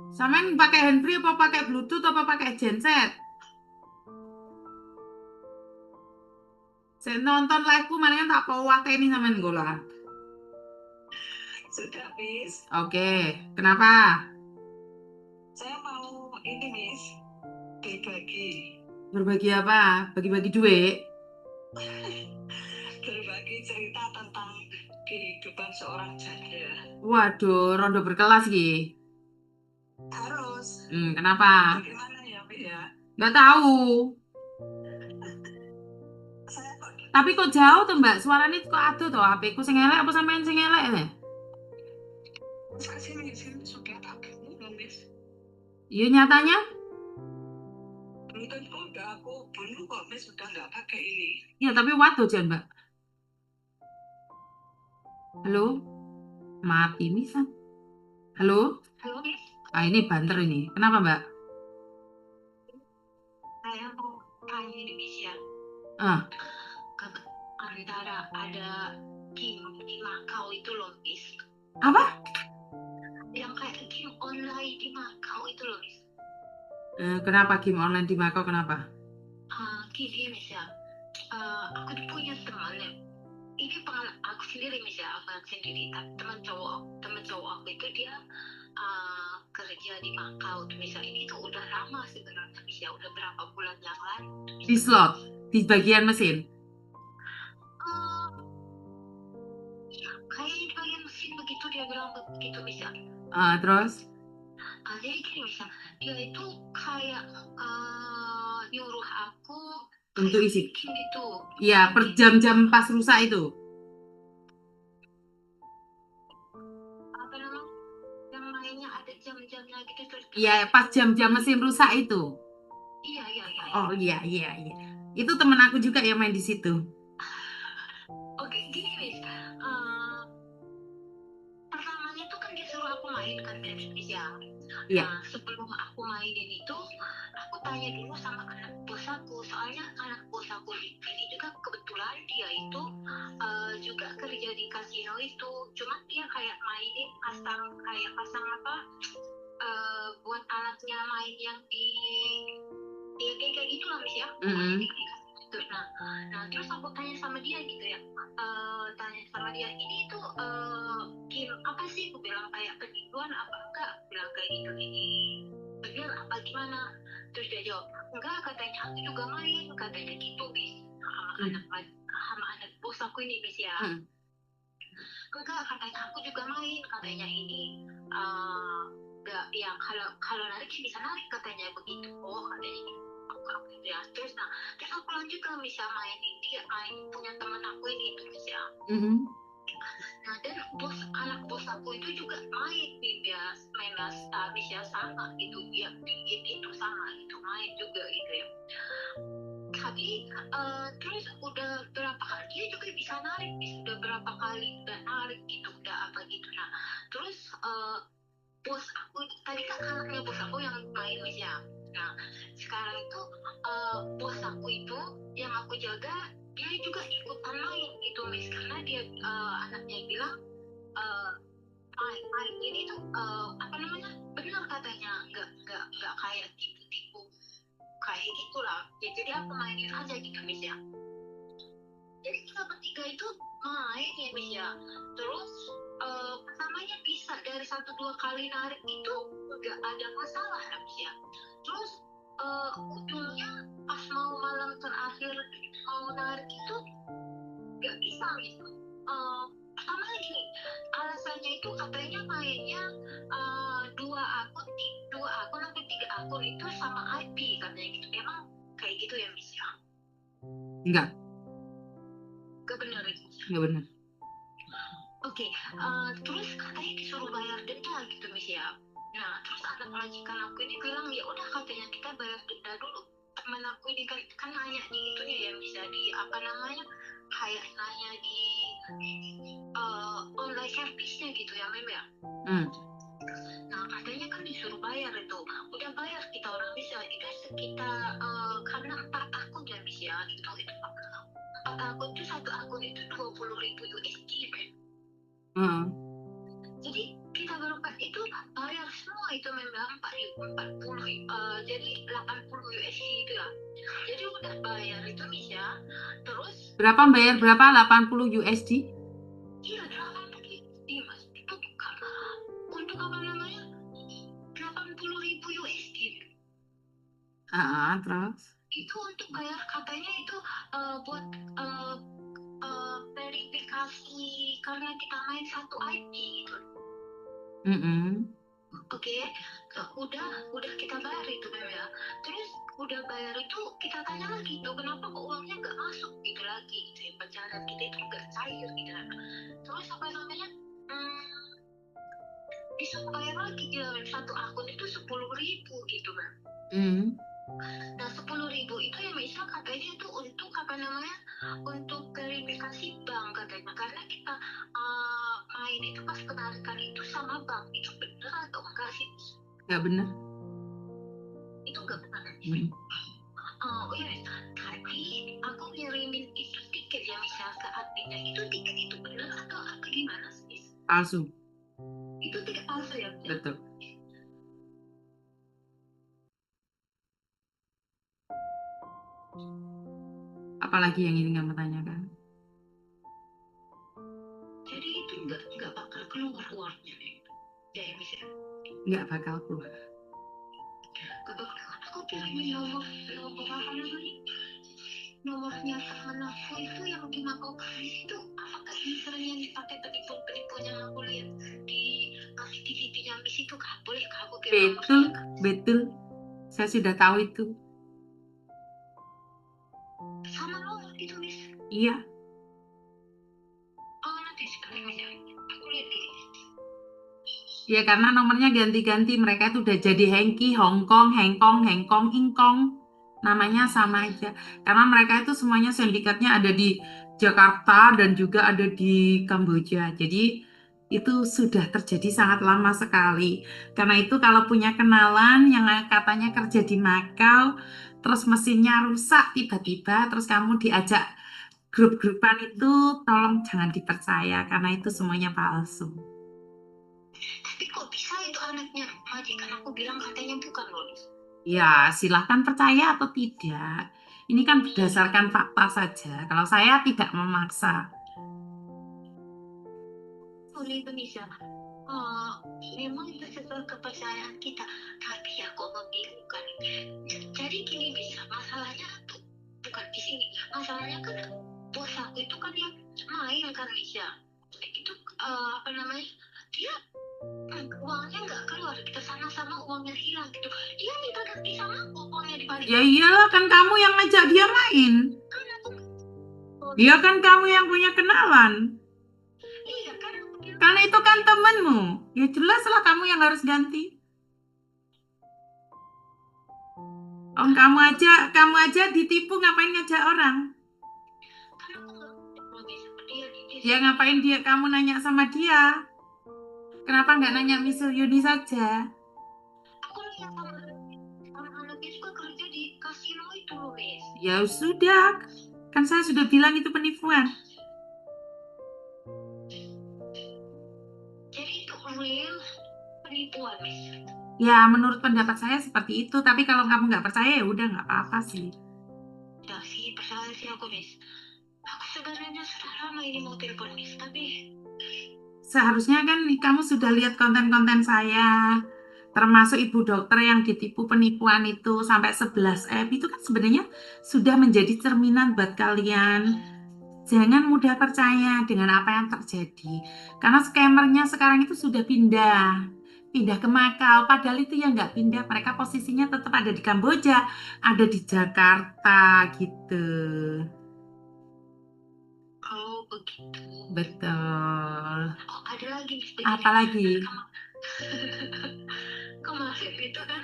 sampean pakai handfree apa pakai bluetooth apa pakai genset? Saya nonton live-ku mana tak ini sampean gola. Sudah, Miss. Oke, kenapa? Saya mau ini, Miss, berbagi. Berbagi apa? Bagi-bagi duit? Berbagi cerita tentang kehidupan seorang janda. Waduh, rondo berkelas Ki. Harus. Kenapa? Bagaimana ya, Mi ya? Nggak tahu. Saya kok Tapi kok jauh tuh Mbak? Suaranya kok aduh tuh HP ku sing elek apa sampean sing elek ya? masa sih Miss sudah tak belum, Miss? Iya nyatanya? Belum tentu udah aku dulu kok, Miss sudah nggak pakai ini. Iya, tapi waduh Jan Mbak. Halo? Mati misal. Halo? Halo, Miss. Ini banter ini. Kenapa Mbak? Saya mau tanya di Miss ya. Antara ada game di Macau itu loh, Miss. Apa? Yang kayak game online di Macau itu loh, Miss. Kenapa game online di Macau? Kenapa? Gini, Miss ya. Aku tuh punya teman ya. Ini pengalaman aku sendiri, Miss ya. Aku sendiri. Tapi teman cowok aku itu dia kerja di Macau. Miss ya, ini tuh udah lama sebenarnya, Miss ya. Udah berapa bulan yang lalu. Di slot? Di bagian mesin? Terus Jadi gini misal, dia itu kayak nyuruh aku untuk kayak isi. bikin gitu. Iya, per jam-jam pas rusak itu. Apa namanya? Yang mainnya ada jam-jamnya gitu terus. Iya, pas jam-jam mesin rusak itu. Iya, iya, iya. Oh iya, iya, iya. Itu temen aku juga yang main di situ. Oke, gini Miss. Pertamanya tuh kan dia suruh aku main kan Miss ya. Iya. Nah, sebelum aku mainin itu, aku tanya dulu sama anak bos aku. Soalnya anak bos aku ini juga kebetulan dia itu juga kerja di kasino itu. Cuma dia kayak mainin pasang apa buat alatnya main yang di ya kayak gitu lah Miss ya. Gitu. Nah terus aku tanya sama dia gitu ya, tanya sama dia ini tuh game apa sih, aku bilang kayak penipuan apa enggak, aku bilang kayak gitu, ini bener apa gimana. Terus dia jawab enggak, katanya aku juga main, katanya gitu Bis, sama anak bos aku ini Bis ya. Enggak, katanya aku juga main, katanya ini enggak ya, kalau narik sih bisa narik katanya begitu. Oh katanya gitu. Aku ya terus aku lanjut ke bisa mainin dia, main punya teman aku ini terus ya. Nah dan anak bos aku itu juga main bisa sama gitu, dia bikin itu sama gitu, main juga gitu ya. Tapi terus udah berapa kali dia juga bisa narik, udah berapa kali udah narik gitu, udah apa gitu. Nah terus bos aku tadi kan anaknya bos aku yang main ya. Nah sekarang itu bos aku itu yang aku jaga dia juga ikutan main gitu Miss, karena dia anaknya bilang main ini tuh apa namanya benar katanya, nggak kayak tipu-tipu kayak gitulah ya. Jadi aku mainin aja gitu Miss ya. Jadi kita bertiga itu main ya Miss ya. Terus pertamanya bisa dari 1-2 kali narik itu nggak ada masalah ya Miss ya. Terus ujungnya pas mau malam terakhir mau narik itu nggak bisa Miss. Pertamanya gini, alasannya itu katanya mainnya dua akun atau 3 akun itu sama IP katanya gitu. Emang kayak gitu ya Miss ya? Enggak benar itu. Enggak benar. Oke, terus katanya disuruh bayar denda gitu Miss ya. Nah terus anak majikan aku ini bilang ya udah katanya kita bayar denda dulu. Temen aku ini kan nanya di itunya ya Miss ya, di apa namanya kayak nanya di online service-nya gitu ya Mem ya. Nah katanya kan disuruh bayar itu, udah bayar kita orang bisa itu sekitar karena 4 akun ya Miss ya, itu 4 akun itu, 1 akun itu 20.000 USD Mem. Jadi kita berempat itu bayar semua itu memang 40 jadi 80 USD itu ya. Jadi udah bayar itu bisa. Terus berapa bayar berapa? 80 USD? Iya 80 USD Mas. Itu untuk apa namanya 80.000 USD. Terus Itu untuk bayar katanya itu buat verifikasi karena kita main satu IP gitu. Oke, udah kita bayar itu ya. Terus udah bayar itu kita tanya lagi tuh kenapa kok uangnya nggak masuk gitu lagi gitu ya, pencarian kita itu nggak cair gitu. Terus apa namanya disuruh bayar lagi dia, satu akun itu 10.000 gitu kan. Nah 10.000 itu ya misal katanya itu untuk apa namanya untuk verifikasi bank katanya, karena kita main itu pas penarikan itu sama bank, itu benar atau enggak sih? Nggak benar. Itu nggak benar. Oh iya, tadi aku ngirimin itu tiket ya misal ke adminnya, itu tiket itu benar atau apa gimana sih? Palsu. Itu tiket palsu ya? Betul. Apalagi yang ingin kamu tanyakan? Jadi itu nggak bakal keluar uangnya ya bisa? Nggak bakal keluar. Aku bilangin nomornya temen aku itu yang di Mako Paris itu apakah misalnya yang dipakai penipu-penipu yang aku lihat di kasih CCTV-nya Miss itu kah? Boleh kah aku kirim nomor Betul, saya? betul. Saya sudah tahu itu. Sama nomor itu Miss. Iya. Oh nanti sebentar Miss ya. Aku lihat dulu. Ya karena nomornya ganti-ganti, mereka itu udah jadi Hengki, Hongkong, Hengkong, Hengkong, Ingkong. Namanya sama aja. Karena mereka itu semuanya sindikatnya ada di Jakarta dan juga ada di Kamboja. Jadi itu sudah terjadi sangat lama sekali. Karena itu kalau punya kenalan yang katanya kerja di Macau, terus mesinnya rusak tiba-tiba, terus kamu diajak grup-grupan itu, tolong jangan dipercaya karena itu semuanya palsu. Tapi kok bisa itu anaknya majikan aku bilang katanya bukan loh. Ya, silahkan percaya atau tidak. Ini kan berdasarkan fakta saja. Kalau saya tidak memaksa. Sorry Indonesia. Memang itu sesuai kepercayaan kita, tapi ya kok membingungkan. Jadi gini bisa masalahnya tuh bukan di sini. Masalahnya kan bos aku itu kan yang main kan Misha. Itu apa namanya? Dia uangnya nggak keluar, kita sama-sama uangnya hilang gitu. Dia minta ganti sama aku, uangnya dibalik. Ya iyalah, kan kamu yang ngajak dia main. Kan aku Ya kan kamu yang punya kenalan. iya kan aku bilang Karena itu kan temenmu. Ya jelaslah kamu yang harus ganti. Om kamu aja ditipu, ngapain ngajak orang? kan aku nggak bisa dia Ya ngapain kamu nanya sama dia? Kenapa nggak nanya Miss Yuni saja? aku lihat sama anaknya juga kerja di kasino itu loh Miss. Ya sudah, kan saya sudah bilang itu penipuan. Jadi itu real penipuan Miss. Ya menurut pendapat saya seperti itu. Tapi kalau kamu nggak percaya ya udah nggak apa-apa sih. Ya sih percaya sih aku Miss. Aku sebenarnya sudah lama ini mau telepon Miss, tapi Seharusnya kan kamu sudah lihat konten-konten saya. Termasuk ibu dokter yang ditipu penipuan itu sampai 11M. Itu kan sebenarnya sudah menjadi cerminan buat kalian. Jangan mudah percaya dengan apa yang terjadi. Karena scammernya sekarang itu sudah pindah ke Macau. Padahal itu yang nggak pindah. Mereka posisinya tetap ada di Kamboja, ada di Jakarta gitu. oh begitu. Betul. Oh ada lagi Miss begini. Apalagi? Kemarin itu kan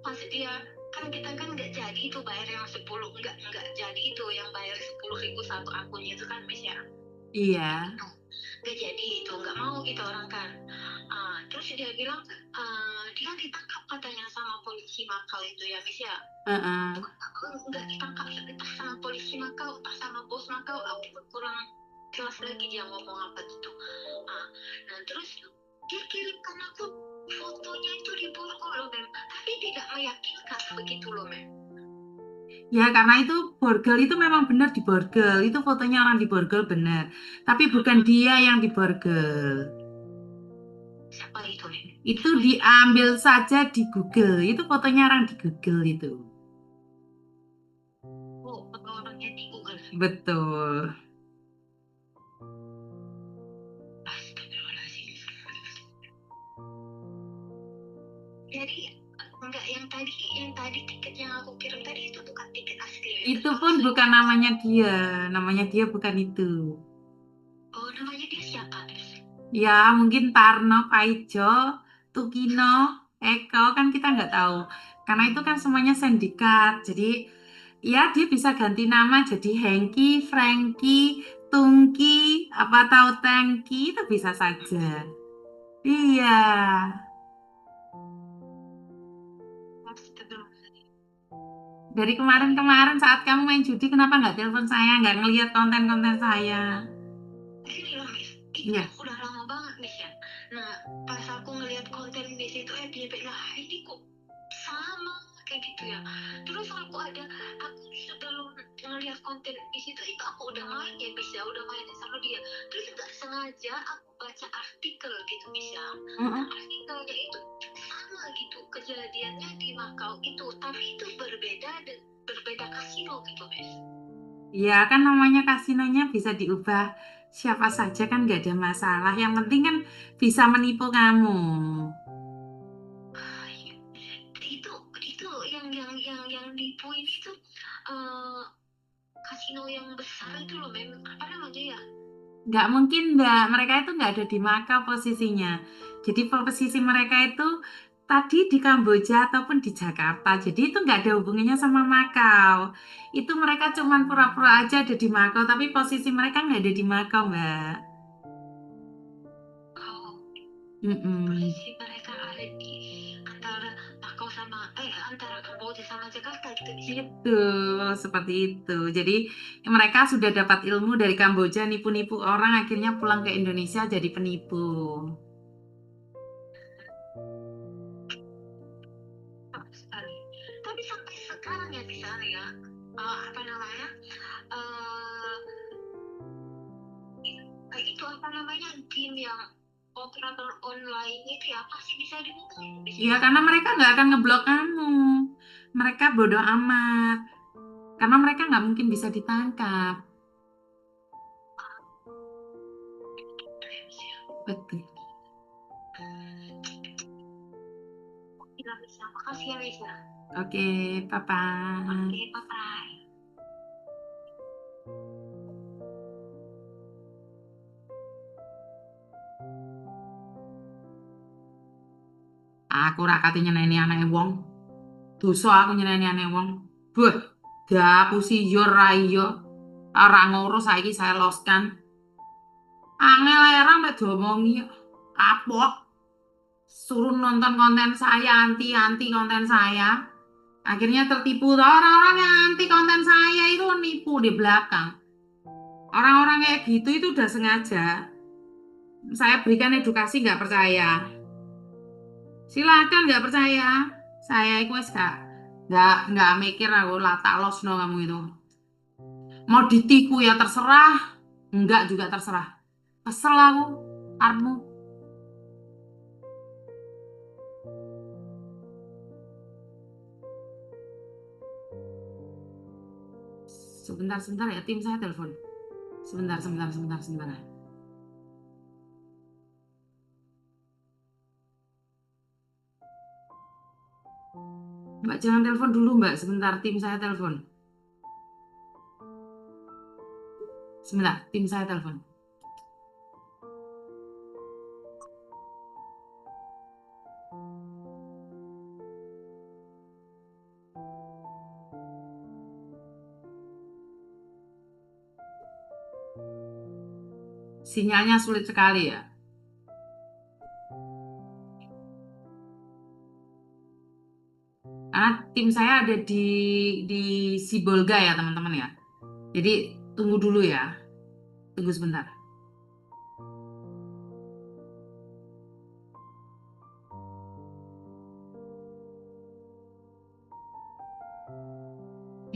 pas dia kan kita kan nggak jadi itu bayar yang 10 nggak jadi itu yang bayar 10.000 satu akunnya itu kan Miss ya. Iya. Nggak jadi itu nggak mau gitu orang kan. Terus dia bilang dia ditangkap katanya sama polisi Macau itu ya Miss ya. Heeh. Nggak ditangkap entah sama polisi Macau entah sama bos Macau, aku kurang jelas lagi dia ngomong apa gitu. Nah terus dia kirimkan aku fotonya itu di borgol loh Mem, tapi tidak meyakinkan begitu loh Mem. Ya karena itu borgol itu memang benar di borgol. Itu fotonya orang di borgol benar. Tapi bukan dia yang di borgol. Siapa itu Mem? Itu diambil saja di Google. Itu fotonya orang di Google itu. Oh foto orangnya di Google. Betul. Astagfirullahaladzim. Jadi enggak yang tadi tiket yang aku kirim tadi itu bukan tiket asli. Itu pun bukan namanya dia. Namanya dia bukan itu. Oh namanya dia siapa Mem? Ya mungkin Tarno, Paijo, Tukino, Eko kan kita nggak tahu. Karena itu kan semuanya sindikat. Jadi ya dia bisa ganti nama jadi Hengki, Franky, Tungki, apa tahu Tengki itu bisa saja. Iya. Astagfirullahaladzim. Dari kemarin-kemarin saat kamu main judi, kenapa nggak telepon saya, nggak ngelihat konten-konten saya? Gini loh Miss, Iya. udah lama banget Miss ya. Nah pas aku ngeliat konten Miss itu FYP lah ini kok sama kayak gitu ya. Terus aku sebelum ngeliat konten Miss itu aku udah main ya Miss ya, udah main sama dia. Terus nggak sengaja aku baca artikel gitu Miss ya. Nah artikelnya itu sama gitu kejadiannya di Macau itu, tapi itu berbeda kasino gitu Miss. Ya kan namanya kasinonya bisa diubah Siapa saja kan nggak ada masalah. Yang penting kan bisa menipu kamu. Ah, iya. Itu yang nipu ini tuh eh, kasino yang besar itu loh, Mem. Apa namanya ya? Nggak mungkin, Mbak. Mereka itu nggak ada di Makau posisinya. Jadi posisi mereka itu tadi di Kamboja ataupun di Jakarta. Jadi itu nggak ada hubungannya sama Makau. Itu mereka cuman pura-pura aja ada di Makau, tapi posisi mereka nggak ada di Makau, Mbak. Oh, Mm-mm. posisi mereka ada di antara Makau sama antara Kamboja sama Jakarta gitu bisa. Itu seperti itu. Jadi mereka sudah dapat ilmu dari Kamboja, nipu-nipu orang, akhirnya pulang ke Indonesia jadi penipu. Bagus sekali. Tapi sampai sekarang ya bisa ya, apa namanya? eh itu apa namanya, game yang operator online itu ya pasti bisa dibuka bisa Ya, ya. karena mereka nggak akan ngeblok kamu. Mereka bodoh amat. Karena mereka nggak mungkin bisa ditangkap. Keren sih ya. Betul. Tidak bisa. Makasih ya Bisa. Oke, Papa. Oke, bye bye. Aku rakati nyeneni anak wong. Dosa aku nyeneni anak wong. Buh, aku sih yo rayo. Orang ngurus saiki saya loskan. Angel erang mek diomongi. Kapok. Suruh nonton konten saya, anti-anti konten saya. Akhirnya tertipu. Orang-orang yang anti konten saya itu nipu di belakang. Orang-orang kayak gitu itu udah sengaja. Saya berikan edukasi nggak percaya. Silakan nggak percaya. Saya itu wis nggak mikir aku lah tak los no kamu itu. Mau ditipu ya terserah, enggak juga terserah. Kesel aku, karmu. Sebentar ya tim saya telepon. Sebentar. Mbak jangan telepon dulu Mbak, sebentar tim saya telepon. Sebentar, tim saya telepon. Sinyalnya sulit sekali ya. Karena tim saya ada di Sibolga ya teman-teman ya. Jadi tunggu dulu ya. Tunggu sebentar.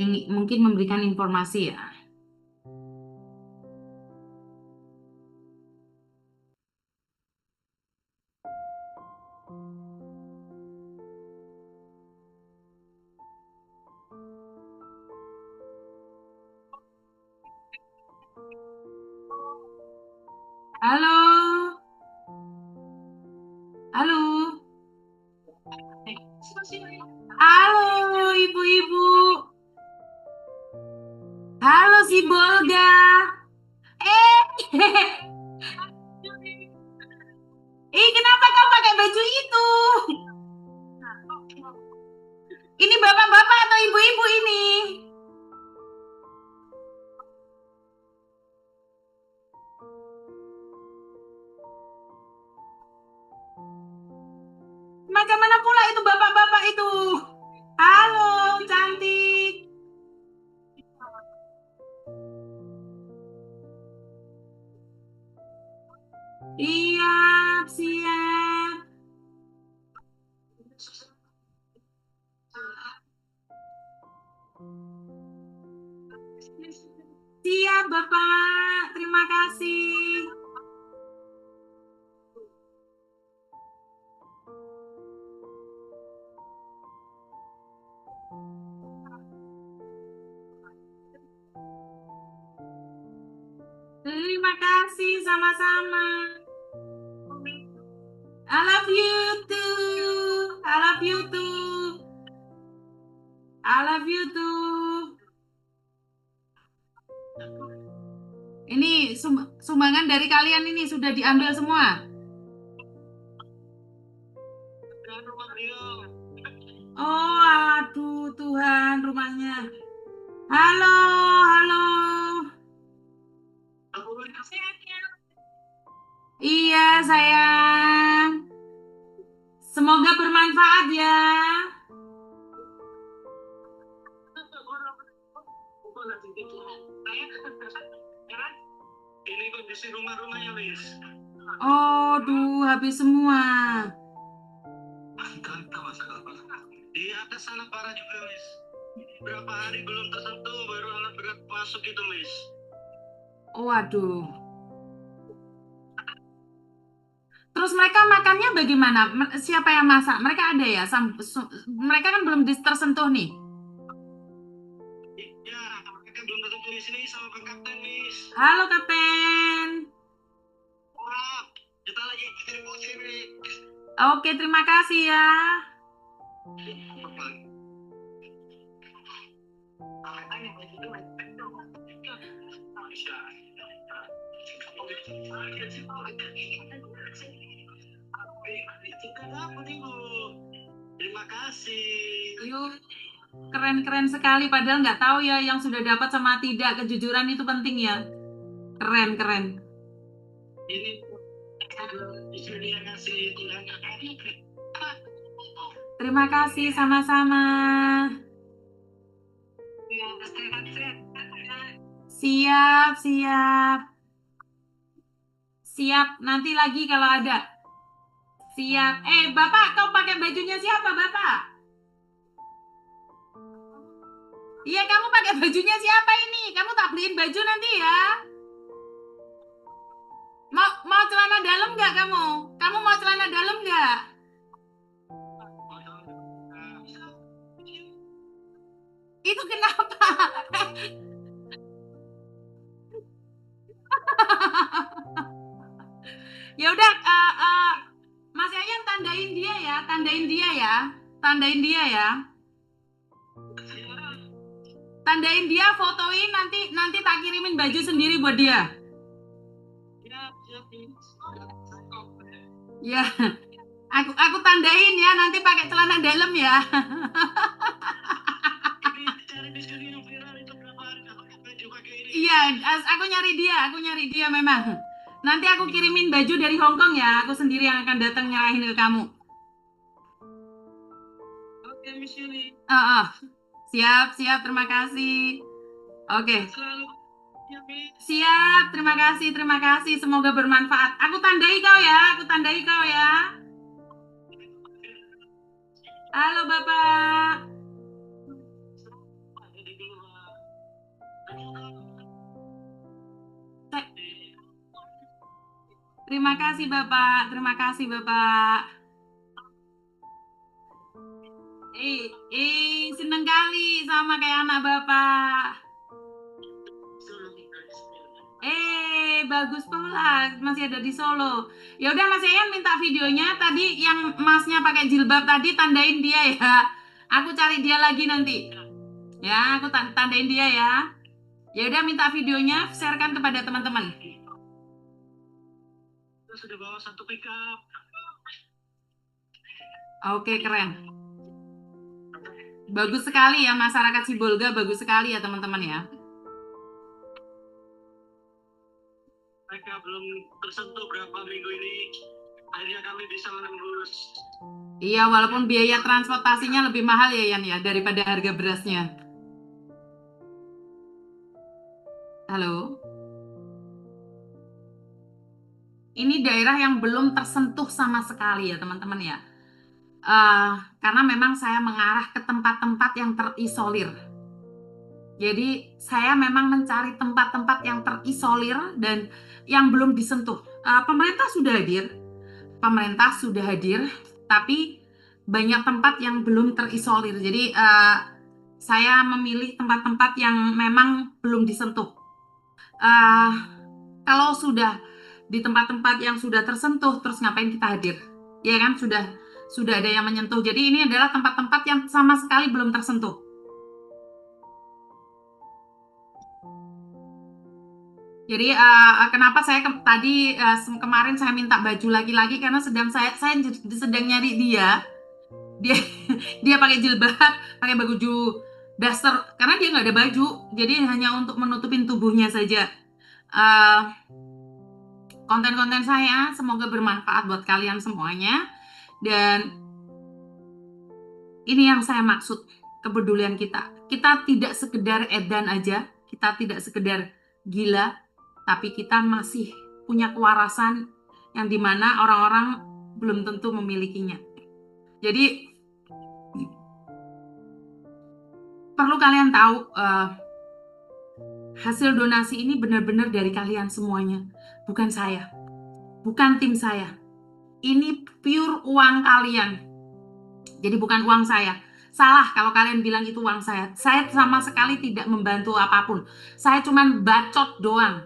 Ini mungkin memberikan informasi ya. Halo, halo, halo ibu-ibu. Halo si Bolga. Eh, kenapa kau pakai baju itu? Ini bapak-bapak atau ibu-ibu ini? Macam mana pula itu bapak-bapak itu? Halo, cantik. Siap, siap. Siap, Bapak. Terima kasih. Terima terima kasih sama-sama. I love you too. I love you too. I love you too. Ini sumbangan dari kalian ini sudah diambil semua. Oh, aduh Tuhan, rumahnya. Halo, halo. Iya, sayang. Semoga bermanfaat ya. Ini kondisi rumah-rumahnya, Wis. Oh, duh, habis semua. Di atas sana parah juga, Wis. Berapa hari belum tersentuh, baru alat berat masuk itu, Wis. Waduh. Terus mereka makannya bagaimana? Siapa yang masak? Mereka ada ya? Mereka kan belum tersentuh nih. Iya, mereka belum tersentuh di sini sama Pak Kapten, Wis. Halo, Kapten. Wah, kita lagi kirim sini. Oke, terima kasih ya. Terima kasih. Yuk, keren-keren sekali. Padahal nggak tahu ya yang sudah dapat sama tidak. Kejujuran itu penting ya. Keren-keren. Ini dia ngasih Tuhan. Terima kasih sama-sama. Siap, siap. Siap, nanti lagi kalau ada. Siap. Bapak, kau pakai bajunya siapa, Bapak? Iya, kamu pakai bajunya siapa ini? Kamu tak beliin baju nanti ya. Mau celana dalam nggak kamu? Kamu mau celana dalam nggak? Itu kenapa? Ya udah, Mas Yayan tandain dia ya, tandain dia ya, tandain dia ya, tandain dia, fotoin nanti tak kirimin baju sendiri buat dia. Ya, aku tandain ya, nanti pakai celana dalam ya. Iya, aku nyari dia memang. Nanti aku kirimin baju dari Hong Kong ya, aku sendiri yang akan datang nyerahin ke kamu. Oke, Miss Yuli. Siap, terima kasih. Oke. Siap, terima kasih. Semoga bermanfaat. Aku tandai kau ya. Halo, Bapak. Terima kasih, Bapak. Seneng kali sama kayak anak Bapak. Bagus pula, masih ada di Solo. Ya udah, Mas Yayan minta videonya tadi yang Masnya pakai jilbab tadi, tandain dia ya. Aku cari dia lagi nanti. Ya, aku tandain dia ya. Ya udah, minta videonya, sharekan kepada teman-teman. Sudah bawa satu pickup. Oke, keren. Bagus sekali ya masyarakat Sibolga, bagus sekali ya teman-teman ya. Mereka belum tersentuh berapa minggu ini, akhirnya kami bisa menembus. Iya, walaupun biaya transportasinya lebih mahal ya Yan ya daripada harga berasnya. Halo. Ini daerah yang belum tersentuh sama sekali ya teman-teman ya. Karena memang saya mengarah ke tempat-tempat yang terisolir. Jadi saya memang mencari tempat-tempat yang terisolir dan yang belum disentuh. Pemerintah sudah hadir, tapi banyak tempat yang belum terisolir. Jadi saya memilih tempat-tempat yang memang belum disentuh. Kalau sudah di tempat-tempat yang sudah tersentuh, terus ngapain kita hadir? Ya kan, sudah ada yang menyentuh. Jadi ini adalah tempat-tempat yang sama sekali belum tersentuh. Jadi kenapa saya tadi kemarin saya minta baju laki-laki karena saya sedang nyari dia dia pakai jilbab, pakai baju daster karena dia nggak ada baju, jadi hanya untuk menutupin tubuhnya saja. Konten-konten saya semoga bermanfaat buat kalian semuanya, dan ini yang saya maksud, kepedulian kita. Kita tidak sekedar edan aja, kita tidak sekedar gila, tapi kita masih punya kewarasan yang dimana orang-orang belum tentu memilikinya. Jadi perlu kalian tahu, hasil donasi ini benar-benar dari kalian semuanya, bukan saya, bukan tim saya. Ini pure uang kalian. Jadi bukan uang saya. Salah kalau kalian bilang itu uang saya. Saya sama sekali tidak membantu apapun. Saya cuman bacot doang.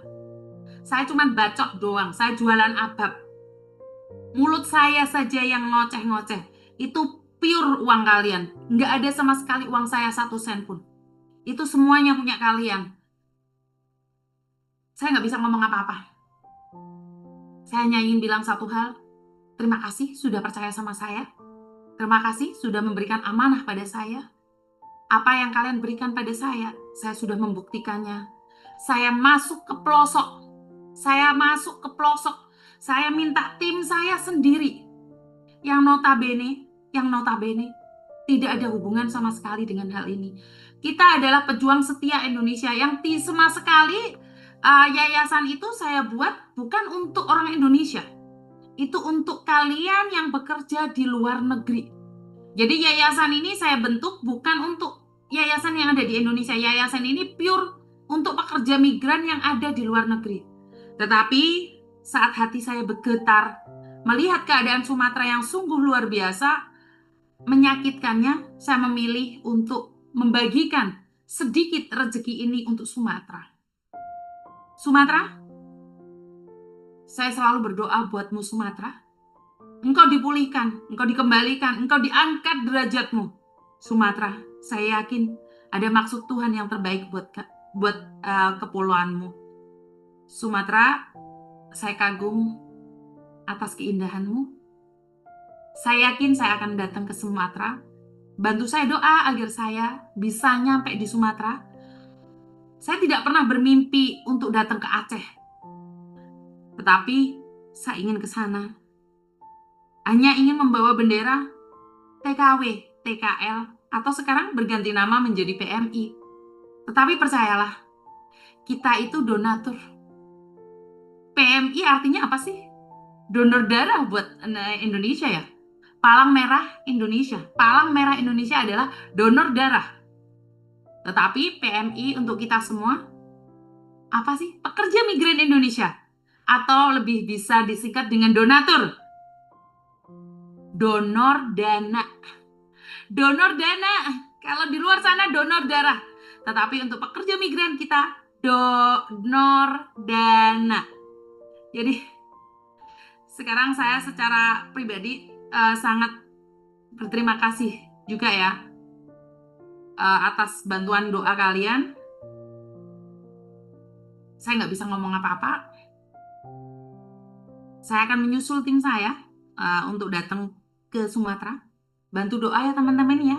Saya jualan abab. Mulut saya saja yang ngoceh-ngoceh. Itu pure uang kalian. Nggak ada sama sekali uang saya 1 sen pun. Itu semuanya punya kalian. Saya nggak bisa ngomong apa-apa. Saya hanya ingin bilang satu hal. Terima kasih sudah percaya sama saya. Terima kasih sudah memberikan amanah pada saya. Apa yang kalian berikan pada saya sudah membuktikannya. Saya masuk ke pelosok. Saya minta tim saya sendiri. Yang notabene tidak ada hubungan sama sekali dengan hal ini. Kita adalah pejuang setia Indonesia yang sama sekali yayasan itu saya buat bukan untuk orang Indonesia. Itu untuk kalian yang bekerja di luar negeri. Jadi yayasan ini saya bentuk bukan untuk yayasan yang ada di Indonesia. Yayasan ini pure untuk pekerja migran yang ada di luar negeri. Tetapi saat hati saya bergetar melihat keadaan Sumatera yang sungguh luar biasa menyakitkannya, saya memilih untuk membagikan sedikit rezeki ini untuk Sumatera. Sumatera, saya selalu berdoa buatmu Sumatera. Engkau dipulihkan, engkau dikembalikan, engkau diangkat derajatmu. Sumatera, saya yakin ada maksud Tuhan yang terbaik buat kepulauanmu. Sumatera, saya kagum atas keindahanmu. Saya yakin saya akan datang ke Sumatera. Bantu saya doa agar saya bisa nyampe di Sumatera. Saya tidak pernah bermimpi untuk datang ke Aceh. Tetapi saya ingin ke sana. Hanya ingin membawa bendera TKW, TKL, atau sekarang berganti nama menjadi PMI. Tetapi percayalah, kita itu donatur. PMI artinya apa sih? Donor darah buat Indonesia ya. Palang Merah Indonesia. Palang Merah Indonesia adalah donor darah. Tetapi PMI untuk kita semua, apa sih? Pekerja migran Indonesia. Atau lebih bisa disingkat dengan donatur. Donor dana. Donor dana. Kalau di luar sana donor darah. Tetapi untuk pekerja migran kita donor dana. Jadi sekarang saya secara pribadi sangat berterima kasih juga ya atas bantuan doa kalian. Saya nggak bisa ngomong apa-apa. Saya akan menyusul tim saya untuk datang ke Sumatera. Bantu doa ya teman-teman ya.